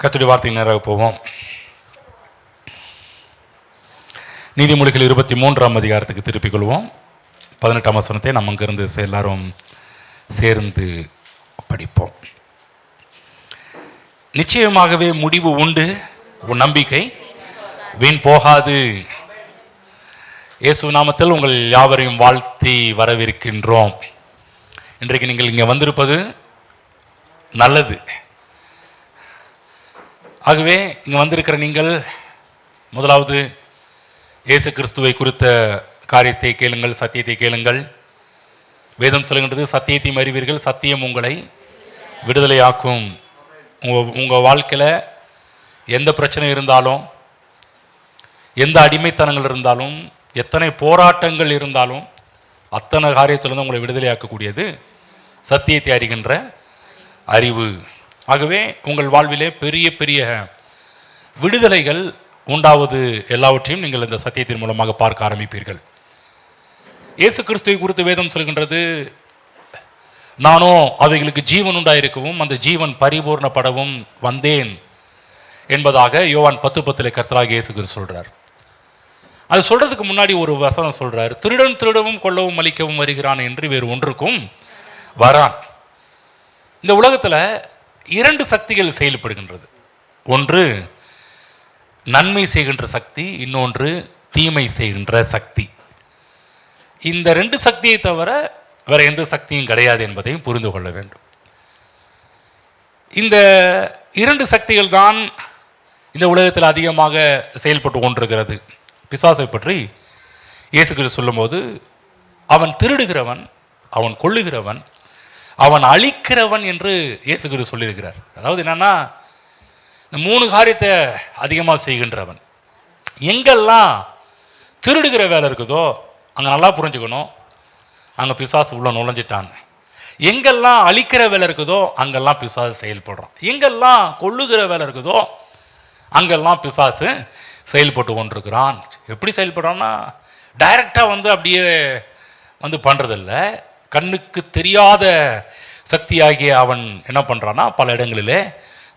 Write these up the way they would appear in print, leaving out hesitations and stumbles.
கர்த்தருடைய வார்த்தை நேராக போவோம். நீதிமொழிகள் 23ஆம் அதிகாரத்துக்கு திருப்பிக் கொள்வோம். 18ஆம் வசனத்தை நம்ம அங்கிருந்து எல்லாரும் சேர்ந்து படிப்போம். நிச்சயமாகவே முடிவு உண்டு, உன் நம்பிக்கை வீண் போகாது. இயேசு நாமத்தில் உங்கள் யாவரையும் வாழ்த்தி வரவிருக்கின்றோம். இன்றைக்கு நீங்கள் இங்கே வந்திருப்பது நல்லது. ஆகவே இங்கே வந்திருக்கிற நீங்கள் முதலாவது இயேசு கிறிஸ்துவை குறித்த காரியத்தை கேளுங்கள், சத்தியத்தை கேளுங்கள். வேதம் சொல்லுகின்றது, சத்தியத்தையும் அறிவீர்கள், சத்தியம் உங்களை விடுதலையாக்கும். உங்கள் வாழ்க்கையில் எந்த பிரச்சனை இருந்தாலும், எந்த அடிமைத்தனங்கள் இருந்தாலும், எத்தனை போராட்டங்கள் இருந்தாலும், அத்தனை காரியத்திலிருந்து உங்களை விடுதலையாக்கக்கூடியது சத்தியத்தை அறிகின்ற அறிவு. ஆகவே உங்கள் வாழ்விலே பெரிய பெரிய விடுதலைகள் உண்டாவது எல்லாவற்றையும் நீங்கள் இந்த சத்தியத்தின் மூலமாக பார்க்க ஆரம்பிப்பீர்கள். இயேசு கிறிஸ்துவை குறித்து வேதம் சொல்கின்றது, நானோ அவைகளுக்கு ஜீவன் உண்டாயிருக்கவும் அந்த ஜீவன் பரிபூர்ணப்படவும் வந்தேன் என்பதாக யோவான் 10:10 கர்த்தராகிய இயேசு கிறிஸ்து சொல்றார். அது சொல்றதுக்கு முன்னாடி ஒரு வசனம் சொல்றார், திருடன் திருடவும் கொல்லவும் அழிக்கவும் வருகிறான் என்று வேறு ஒன்றுக்கும் வரான். இந்த உலகத்தில் 2 சக்திகள் செயல்படுகின்றது. ஒன்று நன்மை செய்கின்ற சக்தி, இன்னொன்று தீமை செய்கின்ற சக்தி. இந்த 2 சக்தியை தவிர வேற எந்த சக்தியும் கிடையாது என்பதையும் புரிந்து கொள்ள வேண்டும். இந்த 2 சக்திகள் தான் இந்த உலகத்தில் அதிகமாக செயல்பட்டு கொண்டிருக்கிறது. பிசாசை பற்றி இயேசு கிறிஸ்து சொல்லும்போது, அவன் திருடுகிறவன், அவன் கொல்லுகிறவன், அவன் அழிக்கிறவன் என்று இயேசு கிறிஸ்து சொல்லியிருக்கிறார். அதாவது என்னன்னா, இந்த 3 காரியத்தை அதிகமாக செய்கின்றவன். எங்கெல்லாம் திருடுகிற வேலை இருக்குதோ அங்கே நல்லா புரிஞ்சுக்கணும், அங்கே பிசாசு உள்ள நுழைஞ்சிட்டாங்க. எங்கெல்லாம் அழிக்கிற வேலை இருக்குதோ அங்கெல்லாம் பிசாசு செயல்படுறான். எங்கெல்லாம் கொல்லுகிற வேலை இருக்குதோ அங்கெல்லாம் பிசாசு செயல்பட்டு கொண்டிருக்கிறான். எப்படி செயல்படுறான்னா, டைரக்டாக அப்படியே பண்ணுறதில்ல, கண்ணுக்கு தெரியாத சக்தியாகிய அவன் என்ன பண்ணுறான்னா, பல இடங்களிலே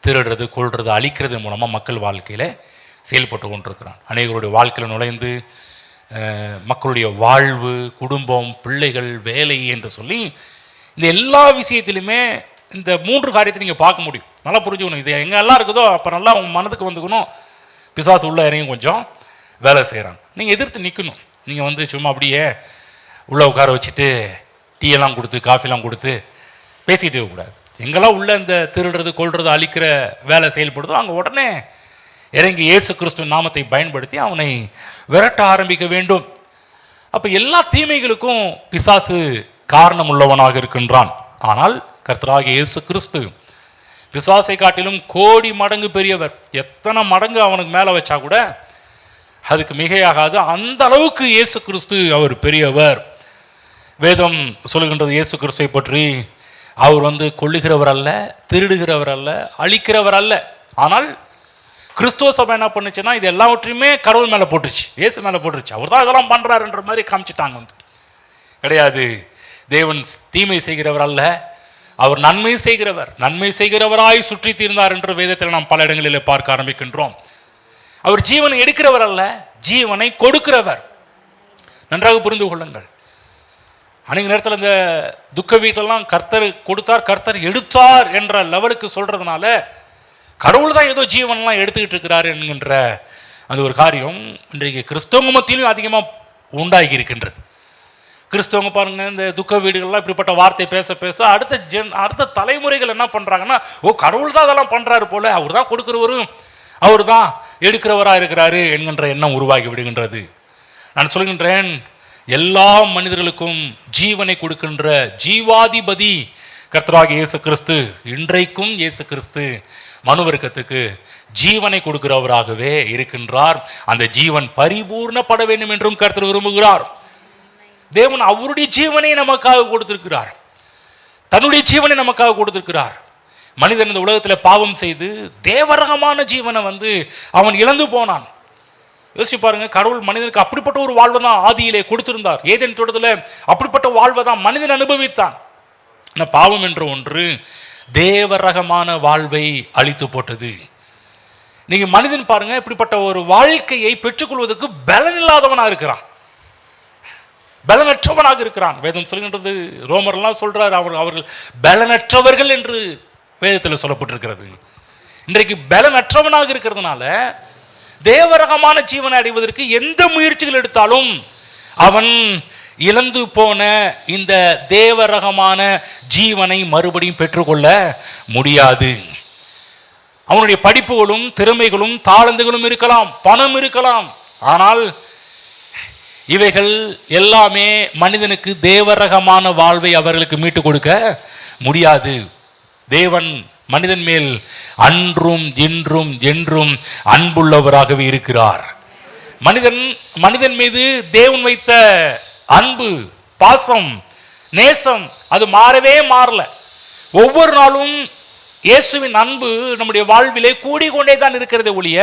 திருடுறது, கொள்வது, அழிக்கிறது மூலமாக மக்கள் வாழ்க்கையில் செயல்பட்டு கொண்டிருக்கிறான். அநேகருடைய வாழ்க்கையில் நுழைந்து மக்களுடைய வாழ்வு, குடும்பம், பிள்ளைகள், வேலை என்று சொல்லி இந்த எல்லா விஷயத்திலுமே இந்த 3 காரியத்தை நீங்கள் பார்க்க முடியும். நல்லா புரிஞ்சுக்கணும். இது எங்கெல்லாம் இருக்குதோ அப்போ நல்லா உங்கள் மனதுக்கு வந்துக்கணும், பிசாசு உள்ள இறங்கி கொஞ்சம் வேலை செய்கிறாங்க. நீங்கள் எதிர்த்து நிற்கணும். நீங்கள் சும்மா அப்படியே உள்ளே உட்கார வச்சுட்டு டீயெல்லாம் கொடுத்து காஃபிலாம் கொடுத்து பேசிக்கிட்டு இருக்கக்கூடாது. எங்கெல்லாம் உள்ள இந்த திருடுறது, கொள்வது, அழிக்கிற வேலை செயல்படுதோ அங்கே உடனே இறங்கி இயேசு கிறிஸ்து நாமத்தை பயன்படுத்தி அவனை விரட்ட ஆரம்பிக்க வேண்டும். அப்போ எல்லா தீமைகளுக்கும் பிசாசு காரணம் உள்ளவனாக இருக்கின்றான். ஆனால் கர்த்தராகிய இயேசு கிறிஸ்து பிசாசை காட்டிலும் கோடி மடங்கு பெரியவர். எத்தனை மடங்கு அவனுக்கு மேலே வச்சா கூட அதுக்கு மிகையாகாது. அந்த அளவுக்கு இயேசு கிறிஸ்து அவர் பெரியவர். வேதம் சொல்லுகின்றது இயேசு கிறிஸ்துவை பற்றி, அவர் கொல்லுகிறவர் அல்ல, திருடுகிறவர் அல்ல, அழிக்கிறவர் அல்ல. ஆனால் கிறிஸ்துவ சபை என்ன பண்ணுச்சுன்னா, இது எல்லாவற்றையுமே கடவுள் மேலே போட்டுருச்சு, இயேசு மேலே போட்டுருச்சு. அவர் தான் இதெல்லாம் பண்ணுறாருன்ற மாதிரி காமிச்சிட்டாங்க. கிடையாது, தேவன் தீமை செய்கிறவர் அல்ல, அவர் நன்மை செய்கிறவர், நன்மை செய்கிறவராய் சுற்றி தீர்ந்தார் என்று வேதத்தில் நாம் பல இடங்களில் பார்க்க ஆரம்பிக்கின்றோம். அவர் ஜீவனை எடுக்கிறவர் அல்ல, ஜீவனை கொடுக்கிறவர். நன்றாக புரிந்து கொள்ளுங்கள். அநேக நேரத்தில் இந்த துக்க வீட்டெல்லாம் கர்த்தர் கொடுத்தார், கர்த்தர் எடுத்தார் என்ற லெவலுக்கு சொல்றதுனால கடவுள் தான் ஏதோ ஜீவனெல்லாம் எடுத்துக்கிட்டு இருக்கிறாரு என்கின்ற அந்த ஒரு காரியம் இன்றைக்கு கிறிஸ்தவ மத்தியிலும் அதிகமாக உண்டாகி இருக்கின்றது. கிறிஸ்தவங்க பாருங்க, இந்த துக்க வீடுகள்லாம் இப்படிப்பட்ட வார்த்தை பேச பேச அடுத்த தலைமுறைகள் என்ன பண்ணுறாங்கன்னா, ஓ கடவுள் தான் அதெல்லாம் பண்ணுறாரு போல, அவர் தான் கொடுக்குறவரும் அவர் தான் எடுக்கிறவராக இருக்கிறாரு என்கின்ற எண்ணம் உருவாகி விடுகின்றது. நான் சொல்கின்றேன், எல்லா மனிதர்களுக்கும் ஜீவனை கொடுக்கின்ற ஜீவாதிபதி கர்த்தராகிய இயேசு கிறிஸ்து. இன்றைக்கும் இயேசு கிறிஸ்து மனுவர்க்கத்துக்கு ஜீவனை கொடுக்கிறவராகவே இருக்கின்றார். அந்த ஜீவன் பரிபூர்ணப்பட வேண்டும் என்றும் கர்த்தர் விரும்புகிறார். தேவன் அவருடைய ஜீவனை நமக்காக கொடுத்திருக்கிறார், தன்னுடைய ஜீவனை நமக்காக கொடுத்திருக்கிறார். மனிதன் இந்த உலகத்தில் பாவம் செய்து தேவரகமான ஜீவனை அவன் இழந்து போனான். யோசிச்சு பாருங்க, கடவுள் மனிதனுக்கு அப்படிப்பட்ட ஒரு வாழ்வை தான் ஆதியிலே கொடுத்திருந்தார். ஏதேன் தோட்டத்தில் அப்படிப்பட்ட வாழ்வை தான் மனிதன் அனுபவித்தான். பாவம் என்ற ஒன்று தேவரகமான வாழ்வை அழித்து போட்டது. நீங்க மனிதன் பாருங்க, இப்படிப்பட்ட ஒரு வாழ்க்கையை பெற்றுக்கொள்வதற்கு பலன் இல்லாதவனா இருக்கிறான், பலனற்றவனாக இருக்கிறான். வேதம் சொல்கின்றது, ரோமர்லாம் சொல்றாரு, அவர்கள் பலனற்றவர்கள் என்று வேதத்தில் சொல்லப்பட்டிருக்கிறது. இன்றைக்கு பலனற்றவனாக இருக்கிறதுனால தேவரகமான ஜீவனை அடைவதற்கு எந்த முயற்சிகள் எடுத்தாலும் அவன் இழந்து போன இந்த தேவரகமான ஜீவனை மறுபடியும் பெற்றுக்கொள்ள முடியாது. அவனுடைய படிப்புகளும் திறமைகளும் தாளந்துகளும் இருக்கலாம், பணம் இருக்கலாம், ஆனால் இவைகள் எல்லாமே மனிதனுக்கு தேவரகமான வாழ்வை அவர்களுக்கு மீட்டுக் கொடுக்க முடியாது. தேவன் மனிதன் மேல் அன்றும் இன்றும் என்றும் அன்புள்ளவராகவே இருக்கிறார். மனிதன் மீது தேவன் வைத்த அன்பு, பாசம், நேசம் அது மாறவே மாறல. ஒவ்வொரு நாளும் இயேசுவின் அன்பு நம்முடைய வாழ்விலே கூடிக்கொண்டே தான் இருக்கிறது ஒழிய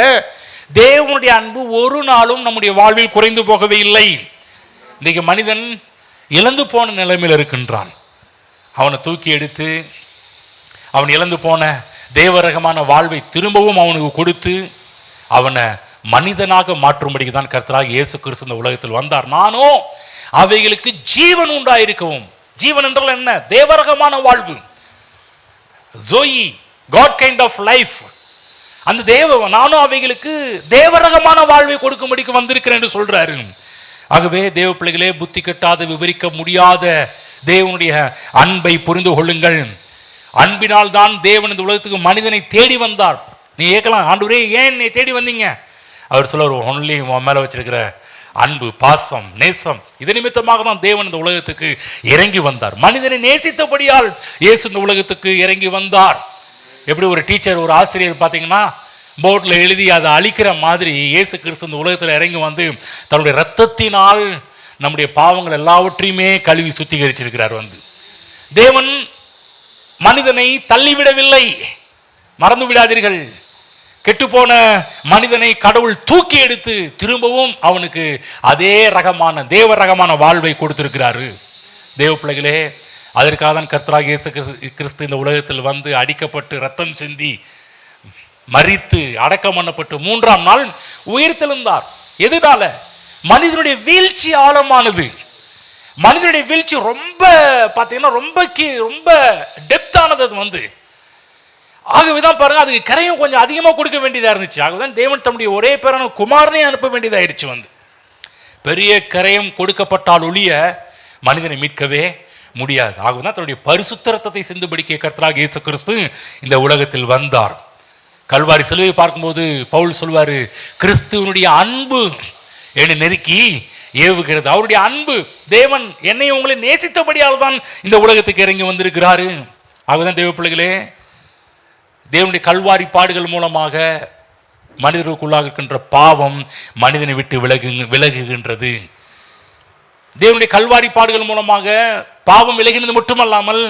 தேவனுடைய அன்பு ஒரு நாளும் நம்முடைய வாழ்வில் குறைந்து போகவே இல்லை. இன்றைக்கு மனிதன் இழந்து போன நிலைமையில் இருக்கின்றான். அவனை தூக்கி எடுத்து அவன் இழந்து போன தேவரகமான வாழ்வை திரும்பவும் அவனுக்கு கொடுத்து அவனை மனிதனாக மாற்றும்படிக்கு தான் கர்த்தராகிய இயேசு கிறிஸ்து இந்த உலகத்தில் வந்தார். நானோ அவைகளுக்கு ஜீவன் உண்டாயிருக்கவும். ஜீவன் என்றால் என்ன? தேவரகமான வாழ்வு, joy, God kind of life. அந்த நானும் அவைகளுக்கு தேவரகமான வாழ்வை கொடுக்கும்படிக்கு வந்திருக்கிறேன் என்று சொல்றாரு. ஆகவே தேவ பிள்ளைகளே, புத்தி கட்டாத விவரிக்க முடியாத தேவனுடைய அன்பை புரிந்து கொள்ளுங்கள். அன்பினால் தான் தேவன் இந்த உலகத்துக்கு மனிதனை தேடி வந்தார். நீ கேட்கலாம், ஆண்டவரே ஏன் நீ தேடி வந்தீங்க? அவர் சொல்லுவார், ஒன்லி உன் மேல வச்சிருக்கிற அன்பு, பாசம், நேசம், இது நிமித்தமாக தான் தேவன் இந்த உலகத்துக்கு இறங்கி வந்தார். மனிதனை நேசித்தபடியால் இயேசு இந்த உலகத்துக்கு இறங்கி வந்தார். எப்படி ஒரு டீச்சர், ஒரு ஆசிரியர் பார்த்தீங்கன்னா போர்டில் எழுதி அதை அழிக்கிற மாதிரி இயேசு கிறிஸ்து இந்த உலகத்தில் இறங்கி வந்து தன்னுடைய இரத்தத்தினால் நம்முடைய பாவங்கள் எல்லாவற்றையுமே கழுவி சுத்திகரிச்சிருக்கிறார். தேவன் மனிதனை தள்ளிவிடவில்லை, மறந்து விடாதீர்கள். கெட்டுப்போன மனிதனை கடவுள் தூக்கி எடுத்து திரும்பவும் அவனுக்கு அதே ரகமான தேவ ரகமான வாழ்வை கொடுத்திருக்கிறாரு. தேவ பிள்ளைகளே, அதற்காக தான் கர்த்தராகிய இயேசு கிறிஸ்து இந்த உலகத்தில் வந்து அடிக்கப்பட்டு ரத்தம் சிந்தி மரித்து அடக்கம் பண்ணப்பட்டு 3ஆம் நாள் உயிர்த்தெழுந்தார். எதனால? மனிதனுடைய வீழ்ச்சி ஆழமானது. மனிதனுடைய வீழ்ச்சி ரொம்ப பார்த்தீங்கன்னா ரொம்ப டெப்தானது. அது ஆகவேதான் பாருங்க, அதுக்கு கரையும் கொஞ்சம் அதிகமாக கொடுக்க வேண்டியதாக இருந்துச்சு. ஆகவேதான் தேவன் தம்முடைய ஒரே பேரான குமாரனை அனுப்ப வேண்டியதாயிருச்சு. பெரிய கரையும் கொடுக்கப்பட்டால் ஒழிய மனிதனை மீட்கவே முடியாது. ஆகவேதான் தன்னுடைய பரிசுத்த இரத்தத்தை சிந்தும்படிக்கு கர்த்தராகிய இயேசு கிறிஸ்து இந்த உலகத்தில் வந்தார். கல்வாரி சிலுவையை பார்க்கும்போது பவுல் சொல்வாரு, கிறிஸ்துவனுடைய அன்பு என்னை நெருக்கி ஏவுகிறது. அவருடைய அன்பு, தேவன் என்னை உங்களை நேசித்தபடியால் தான் இந்த உலகத்துக்கு இறங்கி வந்திருக்கிறாரு. ஆகவேதான் தேவ பிள்ளைகளே, தேவனுடைய கல்வாரி பாடுகள் மூலமாக மனிதர்களுக்குள்ளாக இருக்கின்ற பாவம் மனிதனை விட்டு விலகுகின்றது. தேவனுடைய கல்வாரி பாடுகள் மூலமாக பாவம் விலகினது மட்டுமல்லாமல்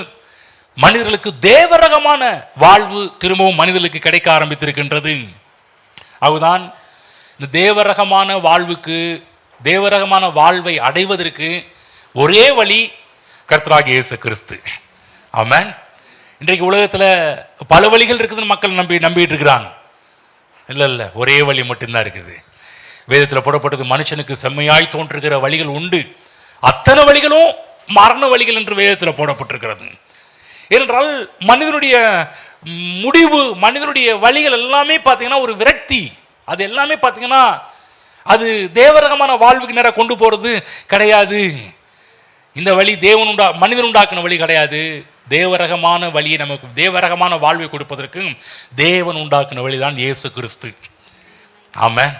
மனிதர்களுக்கு தேவரகமான வாழ்வு திரும்பவும் மனிதர்களுக்கு கிடைக்க ஆரம்பித்திருக்கின்றது. அதுதான் இந்த தேவரகமான வாழ்வுக்கு, தேவரகமான வாழ்வை அடைவதற்கு ஒரே வழி கர்த்தராகிய இயேசு கிறிஸ்து. ஆமென். இன்றைக்கு உலகத்தில் பல வழிகள் இருக்குதுன்னு மக்கள் நம்பிட்டு இருக்கிறாங்க. இல்லை, ஒரே வழி மட்டும்தான் இருக்குது. வேதத்தில் போடப்பட்டது, மனுஷனுக்கு செம்மையாய் தோன்றுகிற வழிகள் உண்டு, அத்தனை வழிகளும் மரண வழிகள் என்று வேதத்தில் போடப்பட்டிருக்கிறது. ஏனென்றால் மனிதனுடைய முடிவு, மனிதனுடைய வழிகள் எல்லாமே பார்த்தீங்கன்னா ஒரு விரக்தி. அது எல்லாமே பார்த்தீங்கன்னா அது தேவரகமான வாழ்வுக்கு நேராக கொண்டு போகிறது கிடையாது. இந்த வழி மனிதன் உண்டாக்குன வழி கிடையாது. தேவரகமான வழியை, நமக்கு தேவரகமான வாழ்வை கொடுப்பதற்கு தேவன் உண்டாக்குன வழிதான் இயேசு கிறிஸ்து. ஆமென்.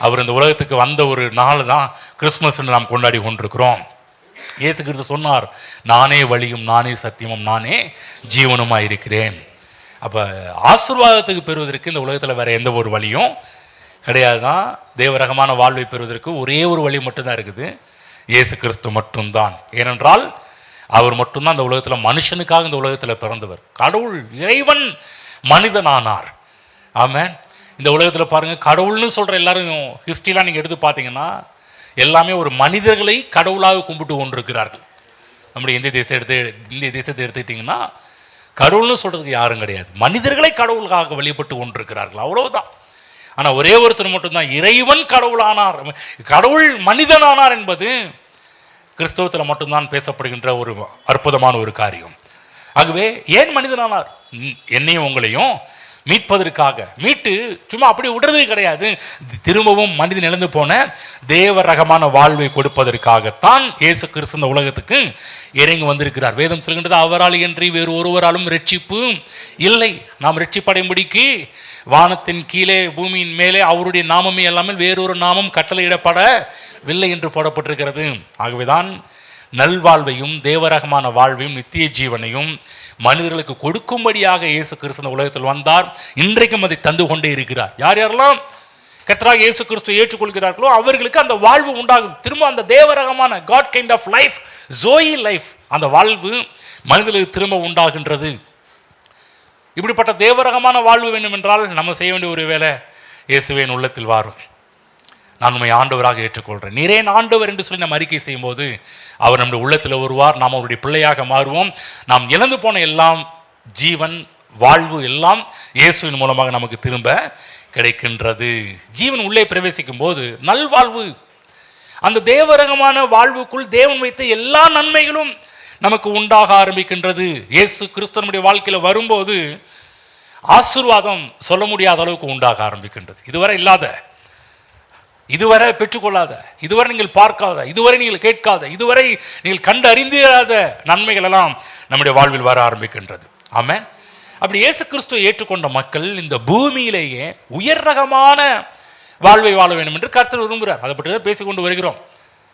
அவர் இந்த உலகத்துக்கு வந்த ஒரு நாள் தான் கிறிஸ்மஸ் நாம் கொண்டாடி கொண்டிருக்கிறோம். இயேசு கிறிஸ்து சொன்னார், நானே வழியும் நானே சத்தியமும் நானே ஜீவனுமாய் இருக்கிறேன். அப்போ ஆசீர்வாதத்துக்கு பெறுவதற்கு இந்த உலகத்தில் வேற எந்த ஒரு வழியும் கிடையாது தான். தேவரகமான வாழ்வை பெறுவதற்கு ஒரே ஒரு வழி மட்டும்தான் இருக்குது, இயேசு கிறிஸ்து மட்டும்தான். ஏனென்றால் அவர் மட்டும்தான் இந்த உலகத்தில் மனுஷனுக்காக இந்த உலகத்தில் பிறந்தவர். கடவுள் இறைவன் மனிதனானார். ஆமென். இந்த உலகத்தில் பாருங்கள், கடவுள்னு சொல்கிற எல்லாரும் ஹிஸ்ட்ரிலாம் நீங்கள் எடுத்து பார்த்தீங்கன்னா எல்லாமே ஒரு மனிதர்களை கடவுளாக கும்பிட்டு கொண்டிருக்கிறார்கள். நம்முடைய இந்திய தேசத்தை எடுத்துக்கிட்டிங்கன்னா கடவுள்னு சொல்கிறதுக்கு யாரும் கிடையாது, மனிதர்களை கடவுளாக வழிபட்டு கொண்டிருக்கிறார்கள், அவ்வளவுதான். ஆனால் ஒரே ஒருத்தர் மட்டும்தான் இறைவன் கடவுளானார், கடவுள் மனிதனானார் என்பது கிறிஸ்தவத்தில் மட்டும்தான் பேசப்படுகின்ற ஒரு அற்புதமான ஒரு காரியம். ஆகவே ஏன் மனிதனானார்? என்னையும் உங்களையும் மீட்பதற்காக. மீட்டு சும்மா அப்படி விடுறது கிடையாது, திரும்பவும் மனிதன் இழந்து போன தேவ ரகமான வாழ்வை கொடுப்பதற்காகத்தான் இயேசு கிறிஸ்து இந்த உலகத்துக்கு இறங்கி வந்திருக்கிறார். வேதம் சொல்கின்றது, அவரால் இன்றி வேறு ஒருவராலும் ரட்சிப்பு இல்லை. நாம் ரட்சிப்படையும்படிக்கு வானத்தின் கீழே பூமியின் மேலே அவருடைய நாமமே எல்லாமே வேறொரு நாமம் கட்டளையிடப்படவில்லை என்று போடப்பட்டிருக்கிறது. ஆகவேதான் நல்வாழ்வையும் தேவரகமான வாழ்வையும் நித்திய ஜீவனையும் மனிதர்களுக்கு கொடுக்கும்படியாக இயேசு கிறிஸ்து உலகத்தில் வந்தார். இன்றைக்கும் அதை தந்து கொண்டே இருக்கிறார். யார் யாரெல்லாம் கர்த்தராகிய இயேசு கிறிஸ்துவை ஏற்றுக்கொள்கிறார்களோ அவர்களுக்கு அந்த வாழ்வு உண்டாகுது. திரும்ப அந்த தேவரகமான God kind of life, joy life, அந்த வாழ்வு மனிதர்களுக்கு திரும்ப உண்டாகின்றது. இப்படிப்பட்ட தேவரகமான வாழ்வு வேண்டும் என்றால் நம்ம செய்ய வேண்டிய ஒரு வேலை, இயேசுவின் உள்ளத்தில் வாரும், நான் உண்மை ஆண்டவராக ஏற்றுக்கொள்கிறேன், நீரே ஆண்டவர் என்று சொல்லி நம்ம அறிக்கை செய்யும் போது அவர் நம்முடைய உள்ளத்தில் வருவார். நாம் அவருடைய பிள்ளையாக மாறுவோம். நாம் இழந்து போன எல்லாம், ஜீவன், வாழ்வு எல்லாம் இயேசுவின் மூலமாக நமக்கு திரும்ப கிடைக்கின்றது. ஜீவன் உள்ளே பிரவேசிக்கும் போது நல்வாழ்வு, அந்த தேவரகமான வாழ்வுக்குள் தேவன் வைத்த எல்லா நன்மைகளும் நமக்கு உண்டாக ஆரம்பிக்கின்றது. இயேசு கிறிஸ்துவனுடைய வாழ்க்கையில் வரும்போது ஆசீர்வாதம் சொல்ல முடியாத அளவுக்கு உண்டாக ஆரம்பிக்கின்றது. இதுவரை இல்லாத, இதுவரை பெற்றுக்கொள்ளாத, இதுவரை நீங்கள் பார்க்காத, இதுவரை நீங்கள் கேட்காத, இதுவரை நீங்கள் கண்டு அறிந்திராத நன்மைகள் எல்லாம் நம்முடைய வாழ்வில் வர ஆரம்பிக்கின்றது. ஆமென். அப்படி இயேசு கிறிஸ்துவை ஏற்றுக்கொண்ட மக்கள் இந்த பூமியிலேயே உயர் ரகமான வாழ்வை வாழ வேண்டும் என்று கர்த்தர் விரும்புகிறார். அதை பற்றி தான் பேசிக்கொண்டு வருகிறோம்.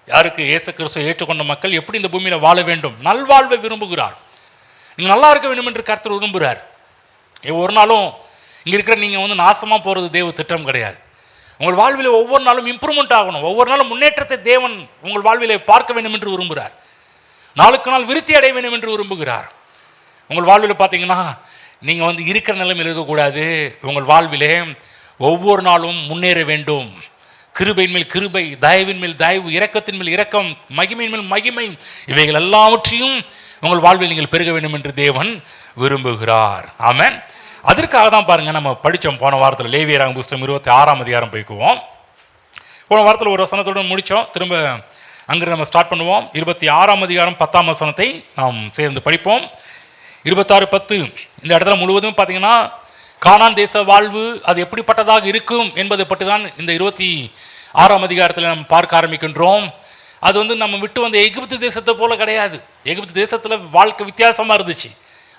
யாருக்கு? இயேசு கிறிஸ்துவை ஏற்றுக்கொண்ட மக்கள் எப்படி இந்த பூமியில் வாழ வேண்டும், நல்வாழ்வை விரும்புகிறார். நீங்கள் நல்லா இருக்க வேண்டும் என்று கர்த்தர் விரும்புகிறார். ஒரு நாளும் இங்கே இருக்கிற நீங்கள் நாசமாக போகிறது தேவ திட்டம் கிடையாது. உங்கள் வாழ்வில் ஒவ்வொரு நாளும் இம்ப்ரூவ்மெண்ட் ஆகணும், ஒவ்வொரு நாளும் முன்னேற்றத்தை தேவன் உங்கள் வாழ்விலே பார்க்க வேண்டும் என்று விரும்புகிறார். நாளுக்கு நாள் விருத்தி அடைய வேண்டும் என்று விரும்புகிறார். உங்கள் வாழ்வில் பார்த்தீங்கன்னா நீங்கள் இருக்கிற நிலைமையில் இருக்கக்கூடாது. உங்கள் வாழ்விலே ஒவ்வொரு நாளும் முன்னேற வேண்டும். கிருபையின் மேல் கிருபை, தயவின் மேல் தயவு, இரக்கத்தின் மேல் இரக்கம், மகிமையின் மேல் மகிமை, இவைகள் எல்லாவற்றையும் உங்கள் வாழ்வில் நீங்கள் பெருக வேண்டும் என்று தேவன் விரும்புகிறார். ஆமென். அதற்காக தான் பாருங்கள், நம்ம படித்தோம் போன வாரத்தில் லேவியராகமம் புஸ்தகம் 26ஆம் அதிகாரம் போய்க்குவோம். போன வாரத்தில் ஒரு வசனத்துடன் முடித்தோம். திரும்ப அங்கிருந்து நம்ம ஸ்டார்ட் பண்ணுவோம். 26ஆம் அதிகாரம் 10ஆம் வசனத்தை நாம் சேர்ந்து படிப்போம். 26:10 இந்த இடத்துல முழுவதும் பார்த்தீங்கன்னா கானான் தேச வாழ்வு அது எப்படிப்பட்டதாக இருக்கும் என்பதை பற்றி தான் இந்த 26ஆம் அதிகாரத்தில் நம்ம பார்க்க ஆரம்பிக்கின்றோம். அது நம்ம விட்டு வந்த எகிப்து தேசத்தை போல கிடையாது. எகிப்து தேசத்தில் வாழ்க்கை வித்தியாசமாக இருந்துச்சு.